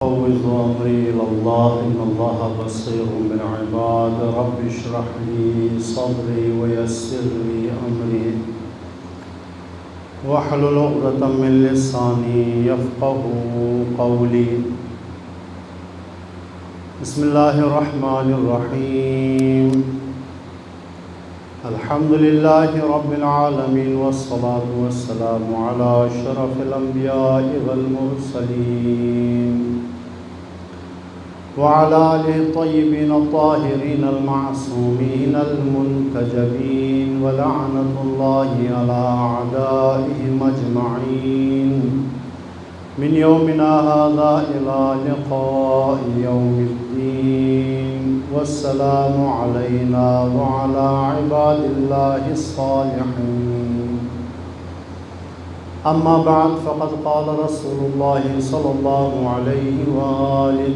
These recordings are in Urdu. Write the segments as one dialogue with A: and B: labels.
A: فوض أمري إلى الله إن الله بصير بالعباد رب اشرح لي صدري ويسر لي أمري واحلل عقدة من لساني يفقهوا قولي بسم الله الرحمن الرحيم الحمد لله رب العالمين والصلاة والسلام على أشرف الأنبياء والمرسلين وعلى آله الطيبين الطاهرين المعصومين المنتجبين ولعنة الله على أعدائهم أجمعين من يومنا هذا إلى لقاء يوم الدين والسلام علينا وعلى عباد الله الصالحين أما بعد فقد قال رسول الله صلى الله عليه وآله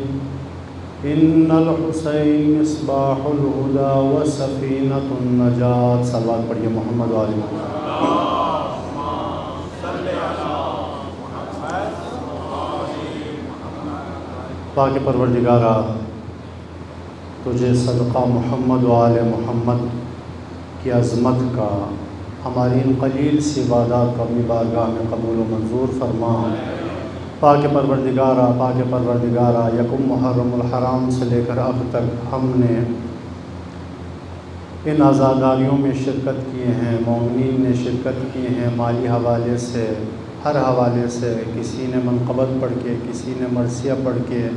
A: إن الحسين مصباح الهدى وسفينة النجاة صلوات پڑھیے محمد و آل محمد۔ پاک پروردگارا تجھے صدقہ محمد و آل محمد کی عظمت کا ہماری ان قلیل سی عبادات کو اپنی بارگاہ میں قبول و منظور فرما۔ پاک پروردگارا یکم محرم الحرام سے لے کر اب تک ہم نے ان عزاداریوں میں شرکت کیے ہیں، مومنین نے شرکت کیے ہیں، مالی حوالے سے، ہر حوالے سے، کسی نے منقبت پڑھ کے، کسی نے مرثیہ پڑھ کے،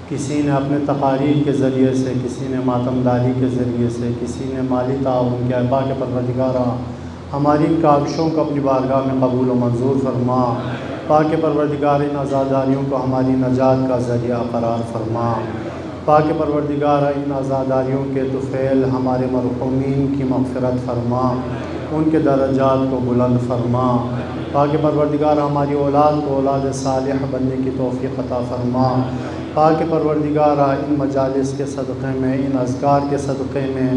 A: کسی نے اپنے تقاریر کے ذریعے سے، کسی نے ماتمداری کے ذریعے سے، کسی نے مالی تعاون کیا۔ پاک پروردگارا ہماری ان کاوشوں کو اپنی بارگاہ میں قبول و منظور فرما۔ پاک پروردگار ان عزاداریوں کو ہماری نجات کا ذریعہ قرار فرما۔ پاک پروردگار ان عزاداریوں کے طفیل ہمارے مرحومین کی مغفرت فرما، ان کے درجات کو بلند فرما۔ پاک پروردگار ہماری اولاد کو اولاد صالح بننے کی توفیق عطا فرما۔ پاک پروردگار ان مجالس کے صدقے میں، ان اذکار کے صدقے میں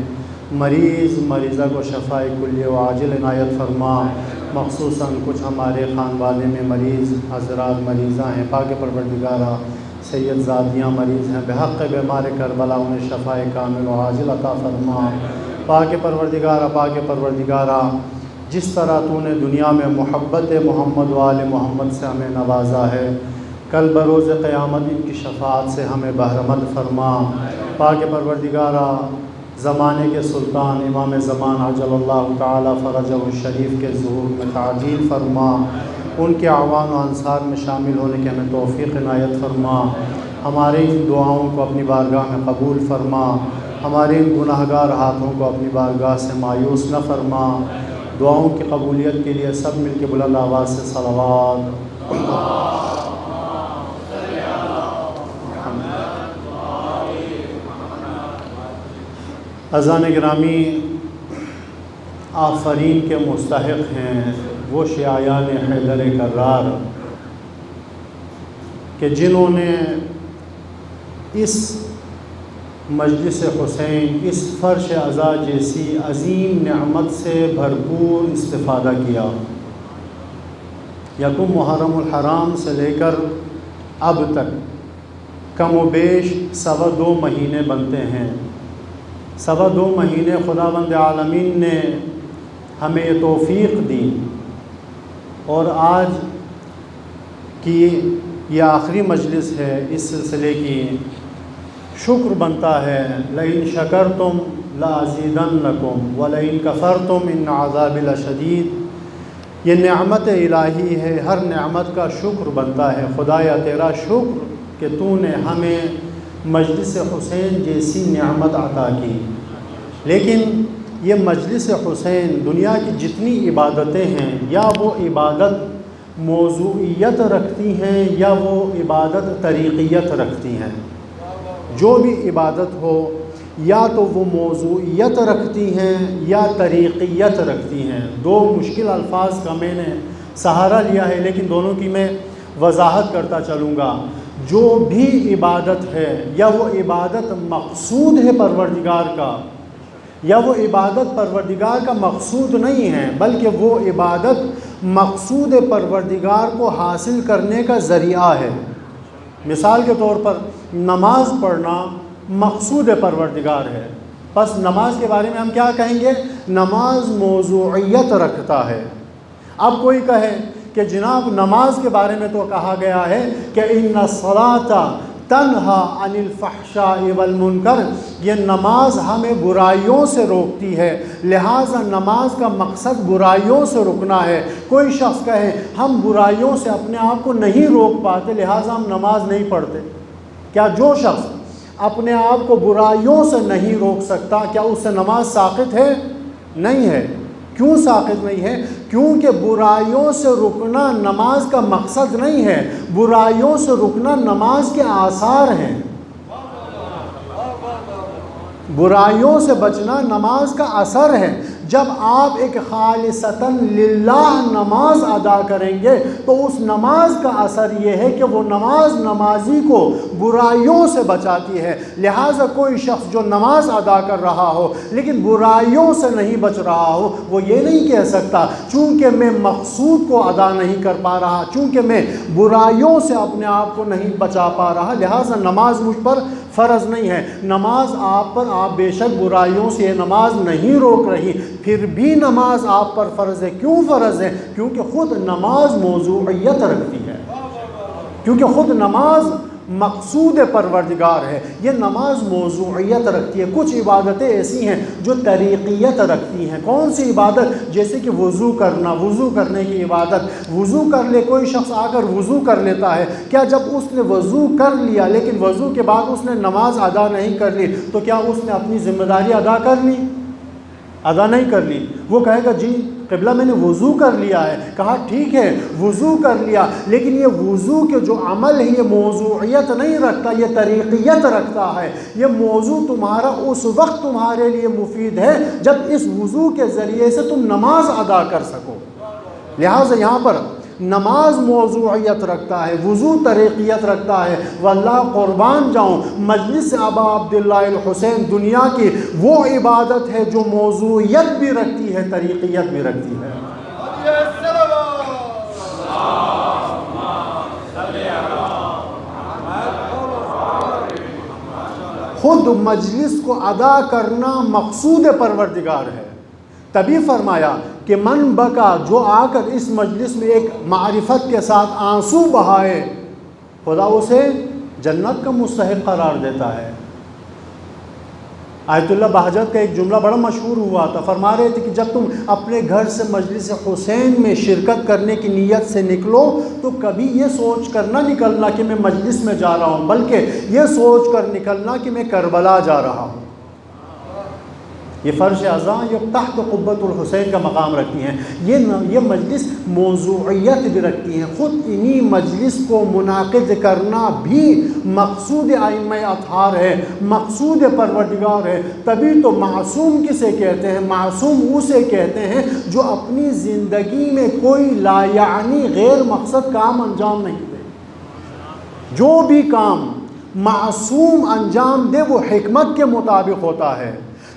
A: مریضہ کو شفاء کلیہ و عاجل عنایت فرما۔ مخصوصاً کچھ ہمارے خانوادے میں مریض حضرات مریضاں ہیں، پاک پروردگارا سید زادیاں مریض ہیں، بحق بیمار کربلا انہیں شفاء کامل و عاجل عطا فرما۔ پاک پروردگارا جس طرح تو نے دنیا میں محبت محمد و آل محمد سے ہمیں نوازا ہے، کل بروز قیامت ان کی شفاعت سے ہمیں بہرمند فرما۔ پاک پروردگارا زمانے کے سلطان امام زمان عجل اللہ تعالی فرجہ الشریف کے ظہور میں تعجیل فرما، ان کے اعوان و انصار میں شامل ہونے کی ہمیں توفیق عنایت فرما۔ ہمارے ان دعاؤں کو اپنی بارگاہ میں قبول فرما، ہمارے ان گناہگار ہاتھوں کو اپنی بارگاہ سے مایوس نہ فرما۔ دعاؤں کی قبولیت کے لیے سب مل کے بلند آواز سے صلوات۔ اذان گرامی، آفرین کے مستحق ہیں وہ شیعیان حیدر کرار کہ جنہوں نے اس مجلس حسین، اس فرش عزا جیسی عظیم نعمت سے بھرپور استفادہ کیا۔ یکم محرم الحرام سے لے کر اب تک کم و بیش 2.25 مہینے بنتے ہیں۔ 2.25 مہینے خداوند عالمین نے ہمیں یہ توفیق دی، اور آج کی یہ آخری مجلس ہے اس سلسلے کی۔ شکر بنتا ہے لئن شکرتم لازیدنکم ولئن کفرتم ان عذاب لشدید۔ یہ نعمت الہی ہے، ہر نعمت کا شکر بنتا ہے۔ خدایا تیرا شکر کہ تو نے ہمیں مجلس حسین جیسی نعمت عطا کی۔ لیکن یہ مجلس حسین دنیا کی جتنی عبادتیں ہیں، یا وہ عبادت موضوعیت رکھتی ہیں یا وہ عبادت طریقیت رکھتی ہیں۔ جو بھی عبادت ہو یا تو وہ موضوعیت رکھتی ہیں یا طریقیت رکھتی ہیں۔ دو مشکل الفاظ کا میں نے سہارا لیا ہے، لیکن دونوں کی میں وضاحت کرتا چلوں گا۔ جو بھی عبادت ہے، یا وہ عبادت مقصود ہے پروردگار کا، یا وہ عبادت پروردگار کا مقصود نہیں ہے، بلکہ وہ عبادت مقصود پروردگار کو حاصل کرنے کا ذریعہ ہے۔ مثال کے طور پر نماز پڑھنا مقصود پروردگار ہے، بس نماز کے بارے میں ہم کیا کہیں گے؟ نماز موضوعیت رکھتا ہے۔ اب کوئی کہے کہ جناب نماز کے بارے میں تو کہا گیا ہے کہ ان الصلاۃ تنہا عن الفحشاء والمنکر، یہ نماز ہمیں برائیوں سے روکتی ہے، لہٰذا نماز کا مقصد برائیوں سے رکنا ہے۔ کوئی شخص کہے ہم برائیوں سے اپنے آپ کو نہیں روک پاتے لہٰذا ہم نماز نہیں پڑھتے، کیا جو شخص اپنے آپ کو برائیوں سے نہیں روک سکتا کیا اس سے نماز ساقط ہے؟ نہیں ہے۔ کیوں ساقط نہیں ہے؟ کیونکہ برائیوں سے رکنا نماز کا مقصد نہیں ہے، برائیوں سے رکنا نماز کے آثار ہیں۔ برائیوں سے بچنا نماز کا اثر ہے۔ جب آپ ایک خالصتاً للہ نماز ادا کریں گے تو اس نماز کا اثر یہ ہے کہ وہ نماز نمازی کو برائیوں سے بچاتی ہے۔ لہٰذا کوئی شخص جو نماز ادا کر رہا ہو لیکن برائیوں سے نہیں بچ رہا ہو، وہ یہ نہیں کہہ سکتا چونکہ میں مقصود کو ادا نہیں کر پا رہا، چونکہ میں برائیوں سے اپنے آپ کو نہیں بچا پا رہا، لہٰذا نماز مجھ پر فرض نہیں ہے۔ نماز آپ پر، آپ بے شک برائیوں سے یہ نماز نہیں روک رہی، پھر بھی نماز آپ پر فرض ہے۔ کیوں فرض ہے؟ کیونکہ خود نماز موضوعیت رکھتی ہے، کیونکہ خود نماز مقصود پروردگار ہے، یہ نماز موضوعیت رکھتی ہے۔ کچھ عبادتیں ایسی ہیں جو طریقیت رکھتی ہیں۔ کون سی عبادت؟ جیسے کہ وضو کرنا، وضو کرنے کی عبادت، وضو کر لے، کوئی شخص آ کر وضو کر لیتا ہے، کیا جب اس نے وضو کر لیا لیکن وضو کے بعد اس نے نماز ادا نہیں کر لی تو کیا اس نے اپنی ذمہ داری ادا کر لی؟ ادا نہیں کر لی۔ وہ کہے گا جی قبلہ میں نے وضو کر لیا ہے، کہا ٹھیک ہے وضو کر لیا، لیکن یہ وضو کے جو عمل ہے یہ موضوعیت نہیں رکھتا، یہ طریقیت رکھتا ہے۔ یہ موضوع تمہارا اس وقت تمہارے لیے مفید ہے جب اس وضو کے ذریعے سے تم نماز ادا کر سکو۔ لہٰذا یہاں پر نماز موضوعیت رکھتا ہے، وضو طریقیت رکھتا ہے۔ واللہ قربان جاؤں، مجلس ابا عبداللہ الحسین دنیا کی وہ عبادت ہے جو موضوعیت بھی رکھتی ہے، طریقیت بھی رکھتی ہے۔ خود مجلس کو ادا کرنا مقصود پروردگار ہے، تبھی فرمایا کہ من بکا، جو آ کر اس مجلس میں ایک معرفت کے ساتھ آنسو بہائے، خدا اسے جنت کا مستحق قرار دیتا ہے۔ آیت اللہ بہجت کا ایک جملہ بڑا مشہور ہوا تھا، فرما رہے تھے کہ جب تم اپنے گھر سے مجلس حسین میں شرکت کرنے کی نیت سے نکلو تو کبھی یہ سوچ کر نہ نکلنا کہ میں مجلس میں جا رہا ہوں، بلکہ یہ سوچ کر نکلنا کہ میں کربلا جا رہا ہوں۔ یہ فرش اذاں یہ تحت قبۃ الحسین کا مقام رکھتی ہیں۔ یہ مجلس موضوعیت بھی رکھتی ہیں۔ خود انہی مجلس کو منعقد کرنا بھی مقصود ائمہ اطہار ہے، مقصود پروردگار ہے۔ تبھی تو معصوم کسے کہتے ہیں؟ معصوم اسے کہتے ہیں جو اپنی زندگی میں کوئی لا یعنی غیر مقصد کام انجام نہیں دے۔ جو بھی کام معصوم انجام دے وہ حکمت کے مطابق ہوتا ہے۔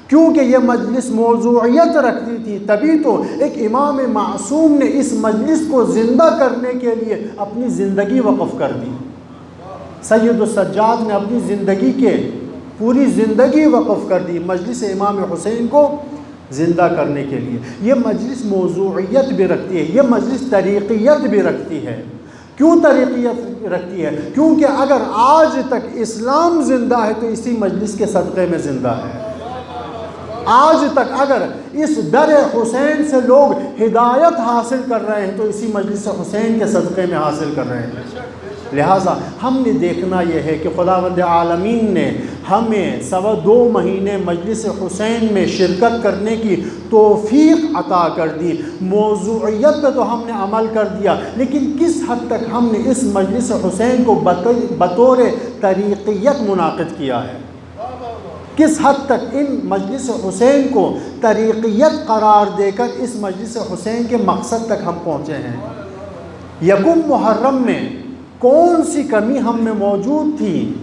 A: کیونکہ یہ مجلس موضوعیت رکھتی تھی، تبھی تو ایک امام معصوم نے اس مجلس کو زندہ کرنے کے لیے اپنی زندگی وقف کر دی۔ سید السجاد نے اپنی زندگی کے پوری زندگی وقف کر دی مجلس امام حسین کو زندہ کرنے کے لیے۔ یہ مجلس موضوعیت بھی رکھتی ہے، یہ مجلس طریقیت بھی رکھتی ہے۔ کیوں طریقیت رکھتی ہے؟ کیونکہ اگر آج تک اسلام زندہ ہے تو اسی مجلس کے صدقے میں زندہ ہے۔ آج تک اگر اس در حسین سے لوگ ہدایت حاصل کر رہے ہیں تو اسی مجلس حسین کے صدقے میں حاصل کر رہے ہیں۔ لہٰذا ہم نے دیکھنا یہ ہے کہ خداوند عالمین نے ہمیں 2.25 مہینے مجلس حسین میں شرکت کرنے کی توفیق عطا کر دی۔ موضوعیت پہ تو ہم نے عمل کر دیا، لیکن کس حد تک ہم نے اس مجلس حسین کو بطور طریقیت منعقد کیا ہے، کس حد تک ان مجلس حسین کو طریقیت قرار دے کر اس مجلس حسین کے مقصد تک ہم پہنچے ہیں۔ یکم محرم میں کون سی کمی ہم میں موجود تھی،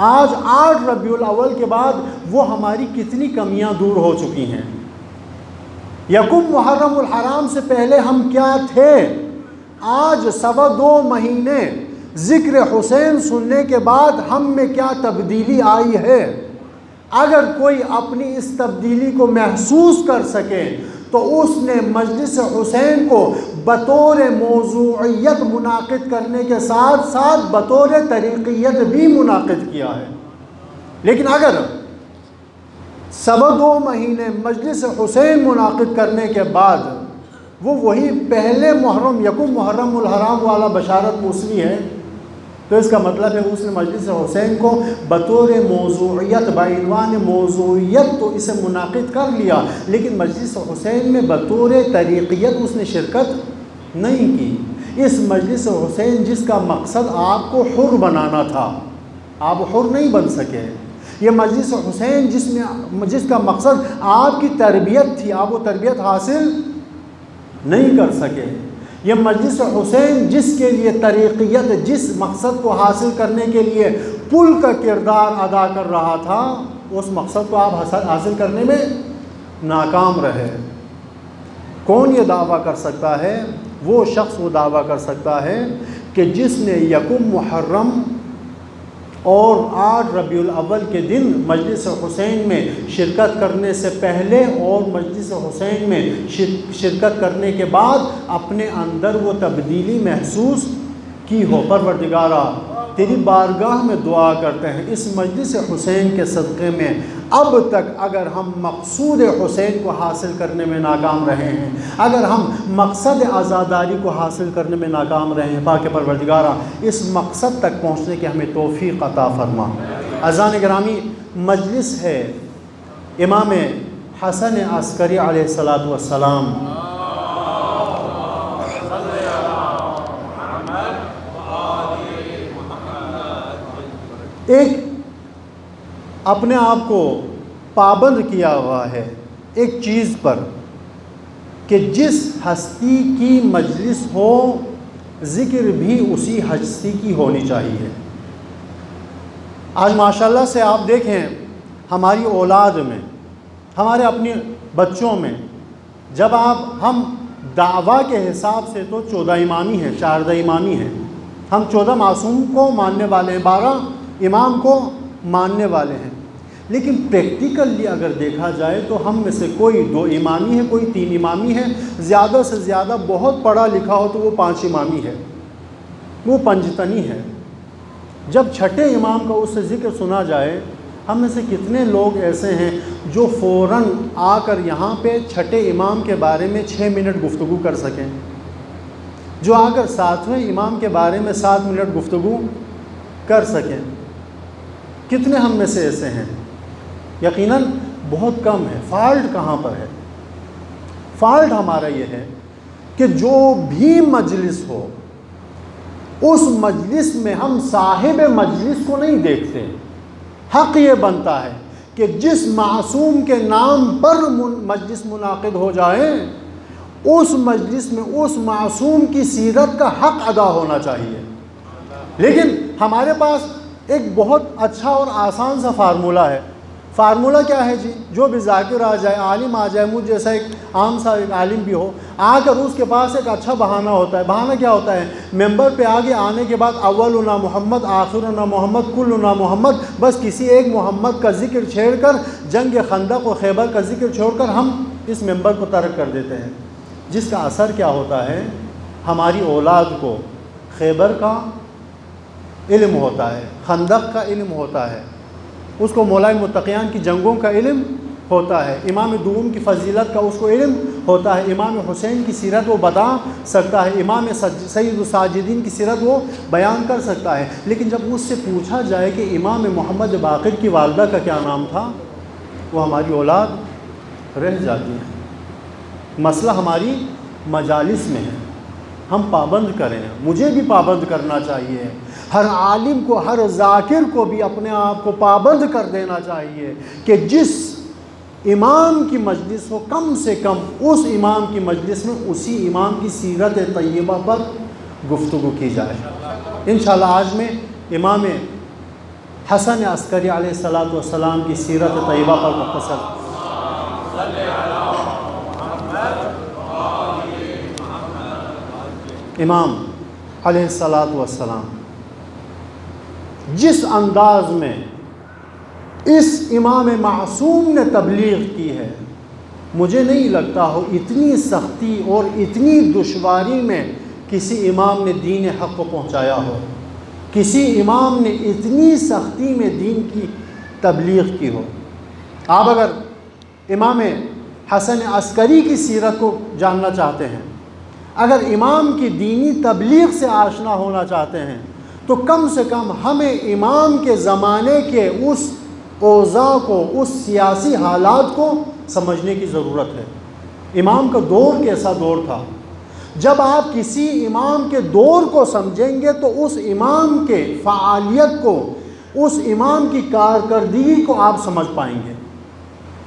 A: آج 8 ربیع الاول کے بعد وہ ہماری کتنی کمیاں دور ہو چکی ہیں۔ یکم محرم الحرام سے پہلے ہم کیا تھے، آج 2.25 مہینے ذکر حسین سننے کے بعد ہم میں کیا تبدیلی آئی ہے۔ اگر کوئی اپنی اس تبدیلی کو محسوس کر سکے تو اس نے مجلس حسین کو بطور موضوعیت منعقد کرنے کے ساتھ ساتھ بطور طریقیت بھی منعقد کیا ہے۔ لیکن اگر 2.25 مہینے مجلس حسین منعقد کرنے کے بعد وہی پہلے محرم یکم محرم الحرام والا بشارت موسوی ہے، تو اس کا مطلب ہے اس نے مجلس حسین کو بطور موضوعیت بعنوان موضوعیت تو اسے منعقد کر لیا، لیکن مجلس حسین میں بطور طریقیت اس نے شرکت نہیں کی۔ اس مجلس حسین جس کا مقصد آپ کو حر بنانا تھا، آپ حر نہیں بن سکے۔ یہ مجلس حسین جس کا مقصد آپ کی تربیت تھی، آپ وہ تربیت حاصل نہیں کر سکے۔ یہ مجلس حسین جس کے لیے طریقیت، جس مقصد کو حاصل کرنے کے لیے پل کا کردار ادا کر رہا تھا، اس مقصد کو آپ حاصل کرنے میں ناکام رہے۔ کون یہ دعویٰ کر سکتا ہے؟ وہ شخص وہ دعویٰ کر سکتا ہے کہ جس نے یکم محرم اور 8 ربیع الاول کے دن مجلس حسین میں شرکت کرنے سے پہلے اور مجلس حسین میں شرکت کرنے کے بعد اپنے اندر وہ تبدیلی محسوس کی ہو۔ پروردگارا، تیری بارگاہ میں دعا کرتے ہیں اس مجلس حسین کے صدقے میں اب تک اگر ہم مقصود حسین کو حاصل کرنے میں ناکام رہے ہیں، اگر ہم مقصد عزاداری کو حاصل کرنے میں ناکام رہے ہیں، پاک پروردگارا اس مقصد تک پہنچنے کی ہمیں توفیق عطا فرما۔ عزیزان گرامی، مجلس ہے امام حسن عسکری علیہ السلام۔ ایک اپنے آپ کو پابند کیا ہوا ہے ایک چیز پر کہ جس ہستی کی مجلس ہو ذکر بھی اسی ہستی کی ہونی چاہیے۔ آج ماشاءاللہ سے آپ دیکھیں ہماری اولاد میں، ہمارے اپنے بچوں میں، جب ہم دعویٰ کے حساب سے تو 14 امامی ہیں، 14 امامی ہیں، ہم 14 معصوم کو ماننے والے ہیں، 12 امام کو ماننے والے ہیں، لیکن پریکٹیکلی اگر دیکھا جائے تو ہم میں سے کوئی 2 امامی ہے، کوئی 3 امامی ہے، زیادہ سے زیادہ بہت پڑھا لکھا ہو تو وہ 5 امامی ہے، وہ پنجتنی ہے۔ جب چھٹے امام کا اس سے ذکر سنا جائے، ہم میں سے کتنے لوگ ایسے ہیں جو فوراً آ کر یہاں پہ چھٹے امام کے بارے میں 6 منٹ گفتگو کر سکیں، جو آ کر 7ویں امام کے بارے میں 7 منٹ گفتگو کر سکیں؟ کتنے ہم میں سے ایسے ہیں؟ یقیناً بہت کم ہے۔ فالٹ کہاں پر ہے؟ فالٹ ہمارا یہ ہے کہ جو بھی مجلس ہو اس مجلس میں ہم صاحب مجلس کو نہیں دیکھتے۔ حق یہ بنتا ہے کہ جس معصوم کے نام پر مجلس منعقد ہو جائے اس مجلس میں اس معصوم کی سیرت کا حق ادا ہونا چاہیے۔ لیکن ہمارے پاس ایک بہت اچھا اور آسان سا فارمولہ ہے۔ فارمولہ کیا ہے جی؟ جو بھی ذاکر آ جائے، عالم آ جائے، مجھ جیسا ایک عام سا ایک عالم بھی ہو، آ کر اس کے پاس ایک اچھا بہانہ ہوتا ہے۔ بہانہ کیا ہوتا ہے؟ ممبر پہ آگے آنے کے بعد اولنا محمد، آخرنا محمد، کلنا محمد، بس کسی ایک محمد کا ذکر چھیڑ کر جنگ خندق و خیبر کا ذکر چھوڑ کر ہم اس ممبر کو ترک کر دیتے ہیں، جس کا اثر کیا ہوتا ہے؟ ہماری اولاد کو خیبر کا علم ہوتا ہے، خندق کا علم ہوتا ہے، اس کو مولا متقیان کی جنگوں کا علم ہوتا ہے، امام دوم کی فضیلت کا اس کو علم ہوتا ہے، امام حسین کی سیرت وہ بتا سکتا ہے، امام سید الساجدین کی سیرت وہ بیان کر سکتا ہے۔ لیکن جب اس سے پوچھا جائے کہ امام محمد باقر کی والدہ کا کیا نام تھا، وہ ہماری اولاد رہ جاتی ہے۔ مسئلہ ہماری مجالس میں ہے، ہم پابند کریں، مجھے بھی پابند کرنا چاہیے، ہر عالم کو، ہر ذاکر کو بھی اپنے آپ کو پابند کر دینا چاہیے کہ جس امام کی مجلس ہو کم سے کم اس امام کی مجلس میں اسی امام کی سیرت طیبہ پر گفتگو کی جائے۔ انشاءاللہ آج میں امام حسن عسکری علیہ السلام کی سیرت طیبہ پر مختصر امام علیہ السلام جس انداز میں اس امام معصوم نے تبلیغ کی ہے، مجھے نہیں لگتا ہو اتنی سختی اور اتنی دشواری میں کسی امام نے دین حق کو پہنچایا ہو، کسی امام نے اتنی سختی میں دین کی تبلیغ کی ہو۔ آپ اگر امام حسن عسکری کی سیرت کو جاننا چاہتے ہیں، اگر امام کی دینی تبلیغ سے آشنا ہونا چاہتے ہیں، تو کم سے کم ہمیں امام کے زمانے کے اس اوضاع کو، اس سیاسی حالات کو سمجھنے کی ضرورت ہے۔ امام کا دور کیسا دور تھا؟ جب آپ کسی امام کے دور کو سمجھیں گے تو اس امام کے فعالیت کو، اس امام کی کارکردگی کو آپ سمجھ پائیں گے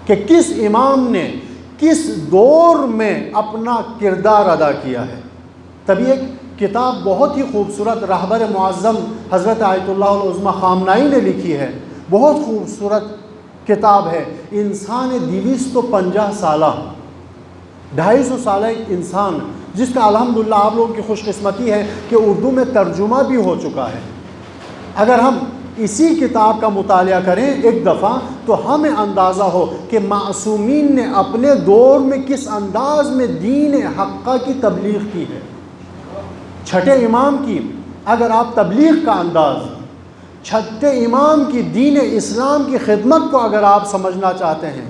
A: کہ کس امام نے کس دور میں اپنا کردار ادا کیا ہے۔ تبھی ایک کتاب بہت ہی خوبصورت رہبر معظم حضرت آیت اللہ العظمیٰ خامنائی نے لکھی ہے، بہت خوبصورت کتاب ہے، انسان 250 سالہ، 250 سالہ ایک انسان، جس کا الحمدللہ آپ لوگوں کی خوش قسمتی ہے کہ اردو میں ترجمہ بھی ہو چکا ہے۔ اگر ہم اسی کتاب کا مطالعہ کریں ایک دفعہ تو ہمیں اندازہ ہو کہ معصومین نے اپنے دور میں کس انداز میں دین حقہ کی تبلیغ کی ہے۔ چھٹے امام کی اگر آپ تبلیغ کا انداز، چھٹے امام کی دین اسلام کی خدمت کو اگر آپ سمجھنا چاہتے ہیں،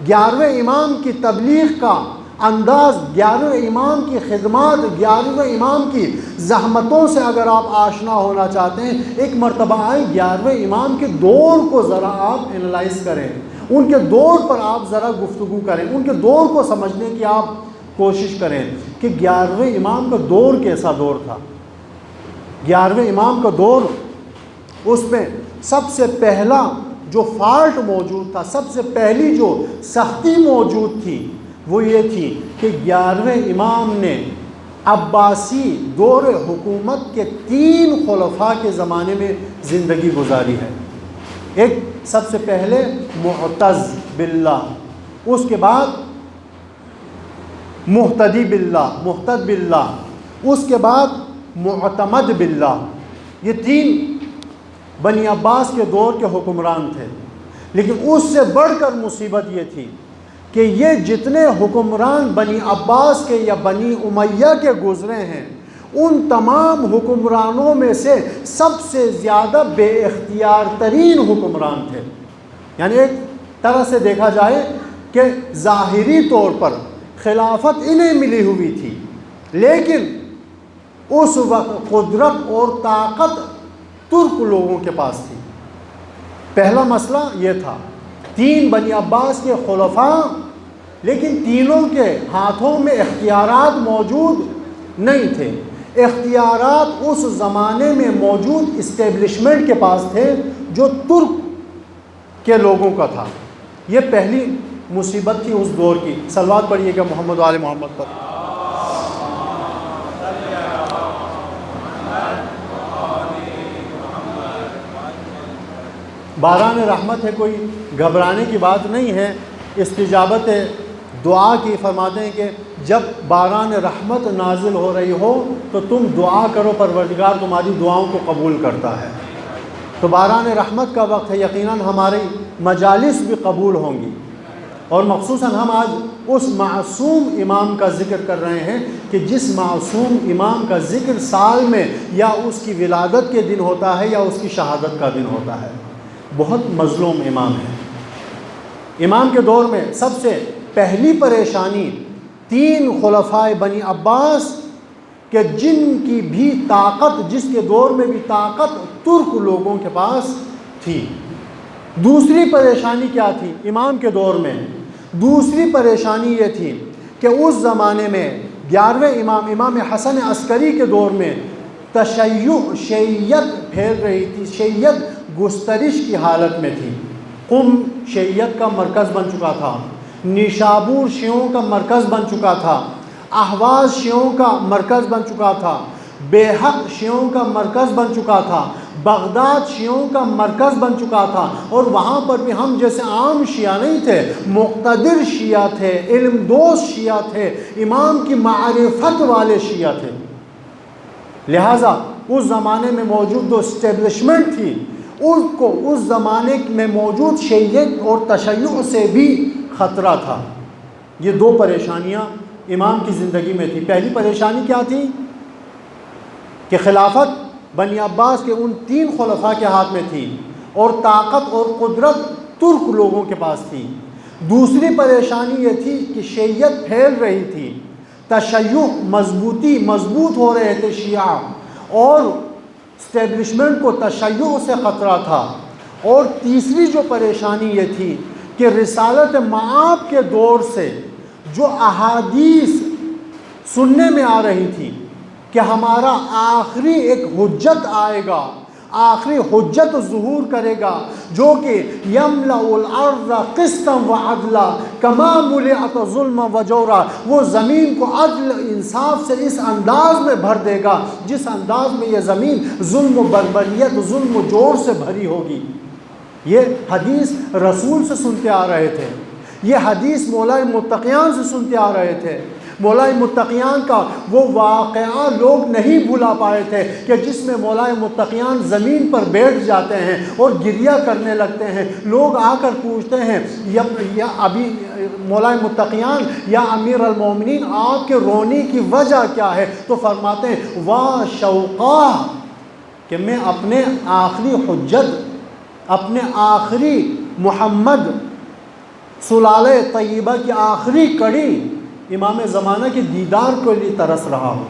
A: 11ویں امام کی تبلیغ کا انداز، 11ویں امام کی خدمات، 11ویں امام کی زحمتوں سے اگر آپ آشنا ہونا چاہتے ہیں، ایک مرتبہ آئے 11ویں امام کے دور کو ذرا آپ انالائز کریں، ان کے دور پر آپ ذرا گفتگو کریں، ان کے دور کو سمجھنے کی آپ کوشش کریں کہ 11ویں امام کا دور کیسا دور تھا۔ 11ویں امام کا دور، اس میں سب سے پہلا جو فالٹ موجود تھا، سب سے پہلی جو سختی موجود تھی، وہ یہ تھی کہ 11ویں امام نے عباسی دور حکومت کے 3 خلفاء کے زمانے میں زندگی گزاری ہے۔ ایک سب سے پہلے معتز باللہ، اس کے بعد مہتدی باللہ، محتد باللہ، اس کے بعد معتمد باللہ۔ یہ 3 بنی عباس کے دور کے حکمران تھے، لیکن اس سے بڑھ کر مصیبت یہ تھی کہ یہ جتنے حکمران بنی عباس کے یا بنی امیہ کے گزرے ہیں، ان تمام حکمرانوں میں سے سب سے زیادہ بے اختیار ترین حکمران تھے۔ یعنی ایک طرح سے دیکھا جائے کہ ظاہری طور پر خلافت انہیں ملی ہوئی تھی، لیکن اس وقت قدرت اور طاقت ترک لوگوں کے پاس تھی۔ پہلا مسئلہ یہ تھا، 3 بنی عباس کے خلفاء، لیکن تینوں کے ہاتھوں میں اختیارات موجود نہیں تھے۔ اختیارات اس زمانے میں موجود اسٹیبلشمنٹ کے پاس تھے جو ترک کے لوگوں کا تھا۔ یہ پہلی مصیبت تھی اس دور کی۔ صلوات پڑھیے گا محمد و آل محمد پر۔ باران رحمت ہے، کوئی گھبرانے کی بات نہیں ہے۔ استجابت دعا کی فرماتے ہیں کہ جب باران رحمت نازل ہو رہی ہو تو تم دعا کرو، پروردگار تمہاری دعاؤں کو قبول کرتا ہے۔ تو باران رحمت کا وقت ہے، یقیناً ہماری مجالس بھی قبول ہوں گی، اور مخصوصاً ہم آج اس معصوم امام کا ذکر کر رہے ہیں کہ جس معصوم امام کا ذکر سال میں یا اس کی ولادت کے دن ہوتا ہے یا اس کی شہادت کا دن ہوتا ہے۔ بہت مظلوم امام ہے۔ امام کے دور میں سب سے پہلی پریشانی 3 خلفائے بنی عباس کہ جن کی بھی طاقت، جس کے دور میں بھی طاقت ترک لوگوں کے پاس تھی۔ دوسری پریشانی کیا تھی امام کے دور میں؟ دوسری پریشانی یہ تھی کہ اس زمانے میں 11ویں امام حسن عسکری کے دور میں تشیع، شیعیت پھیل رہی تھی، شیعیت گسترش کی حالت میں تھی۔ قم شیعیت کا مرکز بن چکا تھا، نیشابور شیعوں کا مرکز بن چکا تھا، اہواز شیعوں کا مرکز بن چکا تھا، بیحق شیعوں کا مرکز بن چکا تھا، بغداد شیعوں کا مرکز بن چکا تھا، اور وہاں پر بھی ہم جیسے عام شیعہ نہیں تھے، مقتدر شیعہ تھے، علم دوست شیعہ تھے، امام کی معرفت والے شیعہ تھے۔ لہٰذا اس زمانے میں موجود جو اسٹیبلشمنٹ تھی اس کو اس زمانے میں موجود شیعیت اور تشیع سے بھی خطرہ تھا۔ یہ دو پریشانیاں امام کی زندگی میں تھی۔ پہلی پریشانی کیا تھی کہ خلافت بنی عباس کے ان 3 خلفاء کے ہاتھ میں تھی اور طاقت اور قدرت ترک لوگوں کے پاس تھی۔ دوسری پریشانی یہ تھی کہ شیعیت پھیل رہی تھی، تشیع مضبوط ہو رہے تھے شیعہ، اور اسٹیبلشمنٹ کو تشیع سے خطرہ تھا۔ اور تیسری جو پریشانی یہ تھی کہ رسالت مآب کے دور سے جو احادیث سننے میں آ رہی تھی کہ ہمارا آخری ایک حجت آئے گا، آخری حجت ظہور کرے گا جو کہ یملأ الارض قسطا وعدلا کما ملئت ظلم وجورا، وہ زمین کو عدل انصاف سے اس انداز میں بھر دے گا جس انداز میں یہ زمین ظلم و بربریت ظلم و جور سے بھری ہوگی۔ یہ حدیث رسول سے سنتے آ رہے تھے، یہ حدیث مولا متقیان سے سنتے آ رہے تھے۔ مولا متقیان کا وہ واقعہ لوگ نہیں بھلا پائے تھے کہ جس میں مولا متقیان زمین پر بیٹھ جاتے ہیں اور گریہ کرنے لگتے ہیں۔ لوگ آ کر پوچھتے ہیں یا ابھی مولا متقیان یا امیر المومنین آپ کے رونے کی وجہ کیا ہے؟ تو فرماتے ہیں واہ شوقا، کہ میں اپنے آخری حجت، اپنے آخری محمد سلالہ طیبہ کی آخری کڑی امام زمانہ کے دیدار کے لیے ترس رہا ہوں۔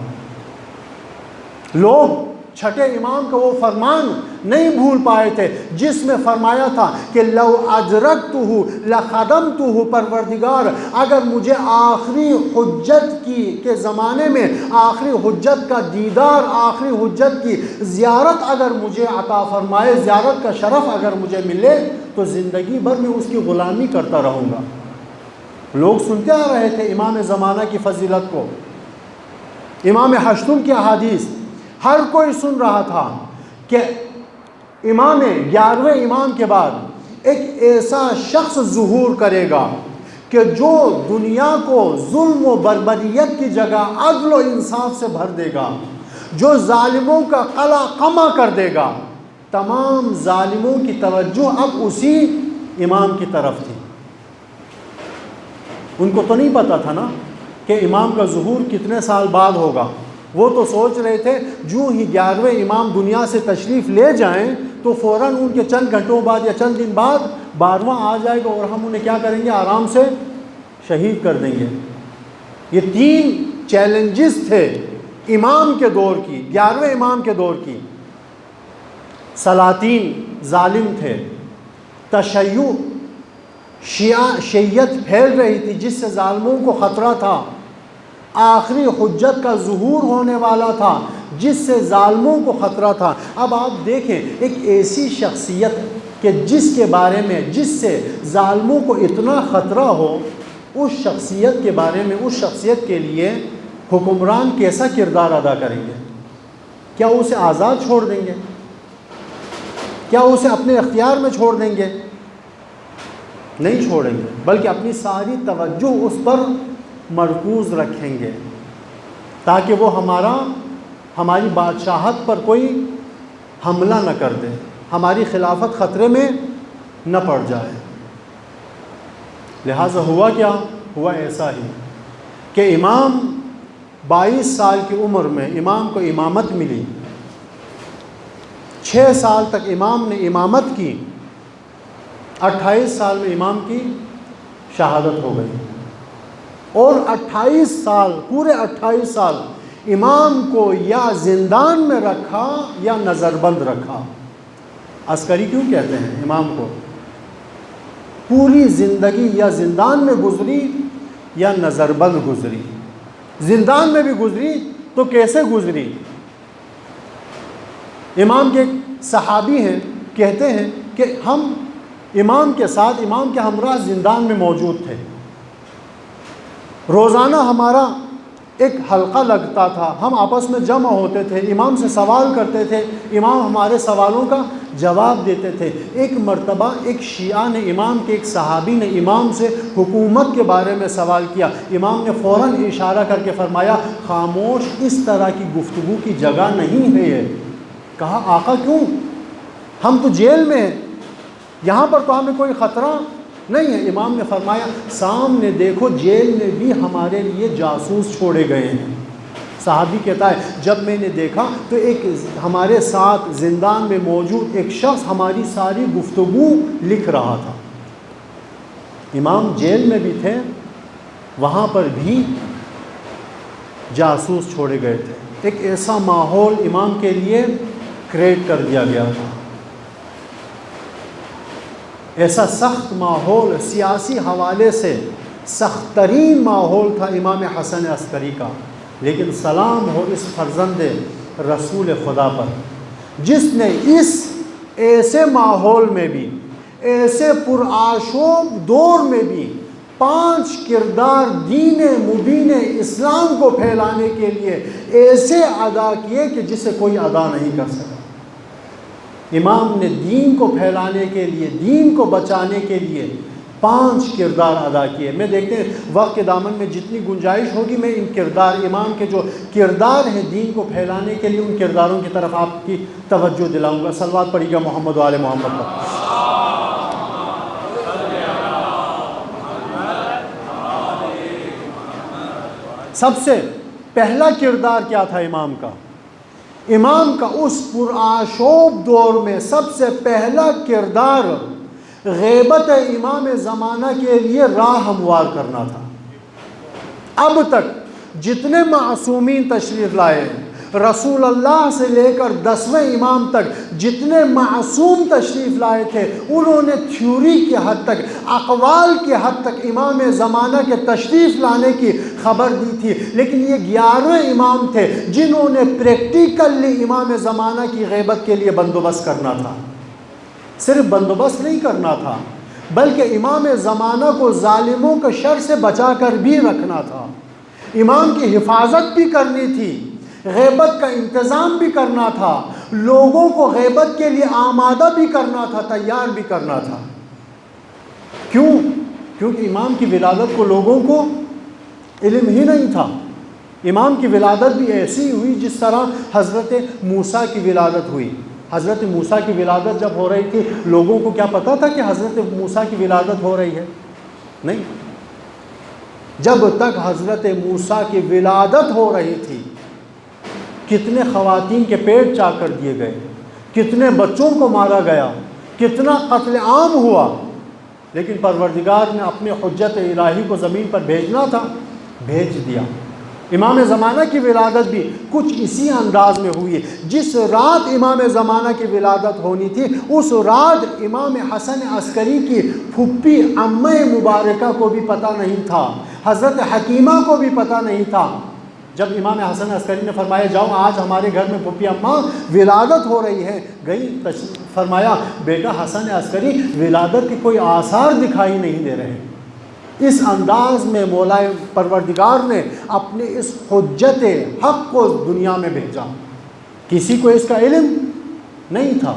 A: لوگ چھٹے امام کا وہ فرمان نہیں بھول پائے تھے جس میں فرمایا تھا کہ لو ادرکتہ لخدمتہ، پروردگار اگر مجھے آخری حجت کے زمانے میں آخری حجت کا دیدار، آخری حجت کی زیارت اگر مجھے عطا فرمائے، زیارت کا شرف اگر مجھے ملے تو زندگی بھر میں اس کی غلامی کرتا رہوں گا۔ لوگ سنتے آ رہے تھے امام زمانہ کی فضیلت کو، امام ہشتم کی احادیث، ہر کوئی سن رہا تھا کہ امام 11ویں امام کے بعد ایک ایسا شخص ظہور کرے گا کہ جو دنیا کو ظلم و بربریت کی جگہ عدل و انصاف سے بھر دے گا، جو ظالموں کا قلع قمع کر دے گا۔ تمام ظالموں کی توجہ اب اسی امام کی طرف تھی۔ ان کو تو نہیں پتا تھا نا کہ امام کا ظہور کتنے سال بعد ہوگا۔ وہ تو سوچ رہے تھے جو ہی 11ویں امام دنیا سے تشریف لے جائیں تو فوراً ان کے چند گھنٹوں بعد یا چند دن بعد 12واں آ جائے گا اور ہم انہیں کیا کریں گے؟ آرام سے شہید کر دیں گے۔ یہ 3 چیلنجز تھے امام کے دور کی، 11ویں امام کے دور کی۔ سلاطین ظالم تھے، تشیع شیعیت پھیل رہی تھی جس سے ظالموں کو خطرہ تھا، آخری حجت کا ظہور ہونے والا تھا جس سے ظالموں کو خطرہ تھا۔ اب آپ دیکھیں ایک ایسی شخصیت کہ جس کے بارے میں، جس سے ظالموں کو اتنا خطرہ ہو، اس شخصیت کے بارے میں، اس شخصیت کے لیے حکمران کیسا کردار ادا کریں گے؟ کیا اسے آزاد چھوڑ دیں گے؟ کیا اسے اپنے اختیار میں چھوڑ دیں گے؟ نہیں چھوڑیں گے، بلکہ اپنی ساری توجہ اس پر مرکوز رکھیں گے تاکہ وہ ہماری بادشاہت پر کوئی حملہ نہ کر دے، ہماری خلافت خطرے میں نہ پڑ جائے۔ لہٰذا ہوا کیا؟ ہوا ایسا ہی کہ امام 22 سال کی عمر میں امام کو امامت ملی، 6 سال تک امام نے امامت کی، 28 سال میں امام کی شہادت ہو گئی، اور 28 سال، پورے 28 سال امام کو یا زندان میں رکھا یا نظر بند رکھا۔ عسکری کیوں کہتے ہیں امام کو؟ پوری زندگی یا زندان میں گزری یا نظر بند گزری۔ زندان میں بھی گزری تو کیسے گزری؟ امام کے صحابی ہیں، کہتے ہیں کہ ہم امام کے ساتھ، امام کے ہمراہ زندان میں موجود تھے۔ روزانہ ہمارا ایک حلقہ لگتا تھا، ہم آپس میں جمع ہوتے تھے، امام سے سوال کرتے تھے، امام ہمارے سوالوں کا جواب دیتے تھے۔ ایک مرتبہ ایک شیعہ نے امام کے، ایک صحابی نے امام سے حکومت کے بارے میں سوال کیا، امام نے فوراً اشارہ کر کے فرمایا خاموش، اس طرح کی گفتگو کی جگہ نہیں ہے یہ۔ کہا آقا کیوں؟ ہم تو جیل میں ہیں، یہاں پر تو ہمیں کوئی خطرہ نہیں ہے۔ امام نے فرمایا سامنے دیکھو جیل میں بھی ہمارے لیے جاسوس چھوڑے گئے ہیں۔ صحابی کہتا ہے جب میں نے دیکھا تو ایک ہمارے ساتھ زندان میں موجود ایک شخص ہماری ساری گفتگو لکھ رہا تھا۔ امام جیل میں بھی تھے، وہاں پر بھی جاسوس چھوڑے گئے تھے۔ ایک ایسا ماحول امام کے لیے کریٹ کر دیا گیا تھا، ایسا سخت ماحول، سیاسی حوالے سے سخت ترین ماحول تھا امام حسن عسکری کا۔ لیکن سلام ہو اس فرزند رسول خدا پر جس نے اس ایسے ماحول میں بھی، ایسے پرآشوب دور میں بھی 5 کردار دین مبین اسلام کو پھیلانے کے لیے ایسے ادا کیے کہ جسے کوئی ادا نہیں کر سکا۔ امام نے دین کو پھیلانے کے لیے، دین کو بچانے کے لیے 5 کردار ادا کیے۔ میں دیکھتے ہیں وقت کے دامن میں جتنی گنجائش ہوگی میں ان کردار، امام کے جو کردار ہیں دین کو پھیلانے کے لیے، ان کرداروں کی طرف آپ کی توجہ دلاؤں گا۔ صلوات پڑھیے گا محمد و آل محمد پر۔ سب سے پہلا کردار کیا تھا امام کا؟ امام کا اس پرآشوب دور میں سب سے پہلا کردار غیبت امام زمانہ کے لیے راہ ہموار کرنا تھا۔ اب تک جتنے معصومین تشریف لائے، رسول اللہ سے لے کر 10ویں امام تک جتنے معصوم تشریف لائے تھے، انہوں نے تھیوری کی حد تک، اقوال کی حد تک امام زمانہ کے تشریف لانے کی خبر دی تھی، لیکن یہ 11ویں امام تھے جنہوں نے پریکٹیکلی امام زمانہ کی غیبت کے لیے بندوبست کرنا تھا۔ صرف بندوبست نہیں کرنا تھا بلکہ امام زمانہ کو ظالموں کے شر سے بچا کر بھی رکھنا تھا، امام کی حفاظت بھی کرنی تھی، غیبت کا انتظام بھی کرنا تھا، لوگوں کو غیبت کے لیے آمادہ بھی کرنا تھا، تیار بھی کرنا تھا۔ کیوں؟ کیونکہ امام کی ولادت کو لوگوں کو علم ہی نہیں تھا۔ امام کی ولادت بھی ایسی ہوئی جس طرح حضرت موسیٰ کی ولادت ہوئی۔ حضرت موسیٰ کی ولادت جب ہو رہی تھی، لوگوں کو کیا پتا تھا کہ حضرت موسیٰ کی ولادت ہو رہی ہے؟ نہیں۔ جب تک حضرت موسیٰ کی ولادت ہو رہی تھی، کتنے خواتین کے پیٹ چاک کر دیے گئے، کتنے بچوں کو مارا گیا، کتنا قتل عام ہوا، لیکن پروردگار نے اپنے حجت الہی کو زمین پر بھیجنا تھا، بھیج دیا۔ امام زمانہ کی ولادت بھی کچھ اسی انداز میں ہوئی۔ جس رات امام زمانہ کی ولادت ہونی تھی، اس رات امام حسن عسکری کی پھپھی امّہ مبارکہ کو بھی پتہ نہیں تھا، حضرت حکیمہ کو بھی پتہ نہیں تھا۔ جب امام حسن عسکری نے فرمایا جاؤ آج ہمارے گھر میں پھپھی اماں ولادت ہو رہی ہے، گئی، فرمایا بیٹا حسن عسکری ولادت کے کوئی آثار دکھائی نہیں دے رہے۔ اس انداز میں مولا پروردگار نے اپنے اس حجت حق کو دنیا میں بھیجا، کسی کو اس کا علم نہیں تھا۔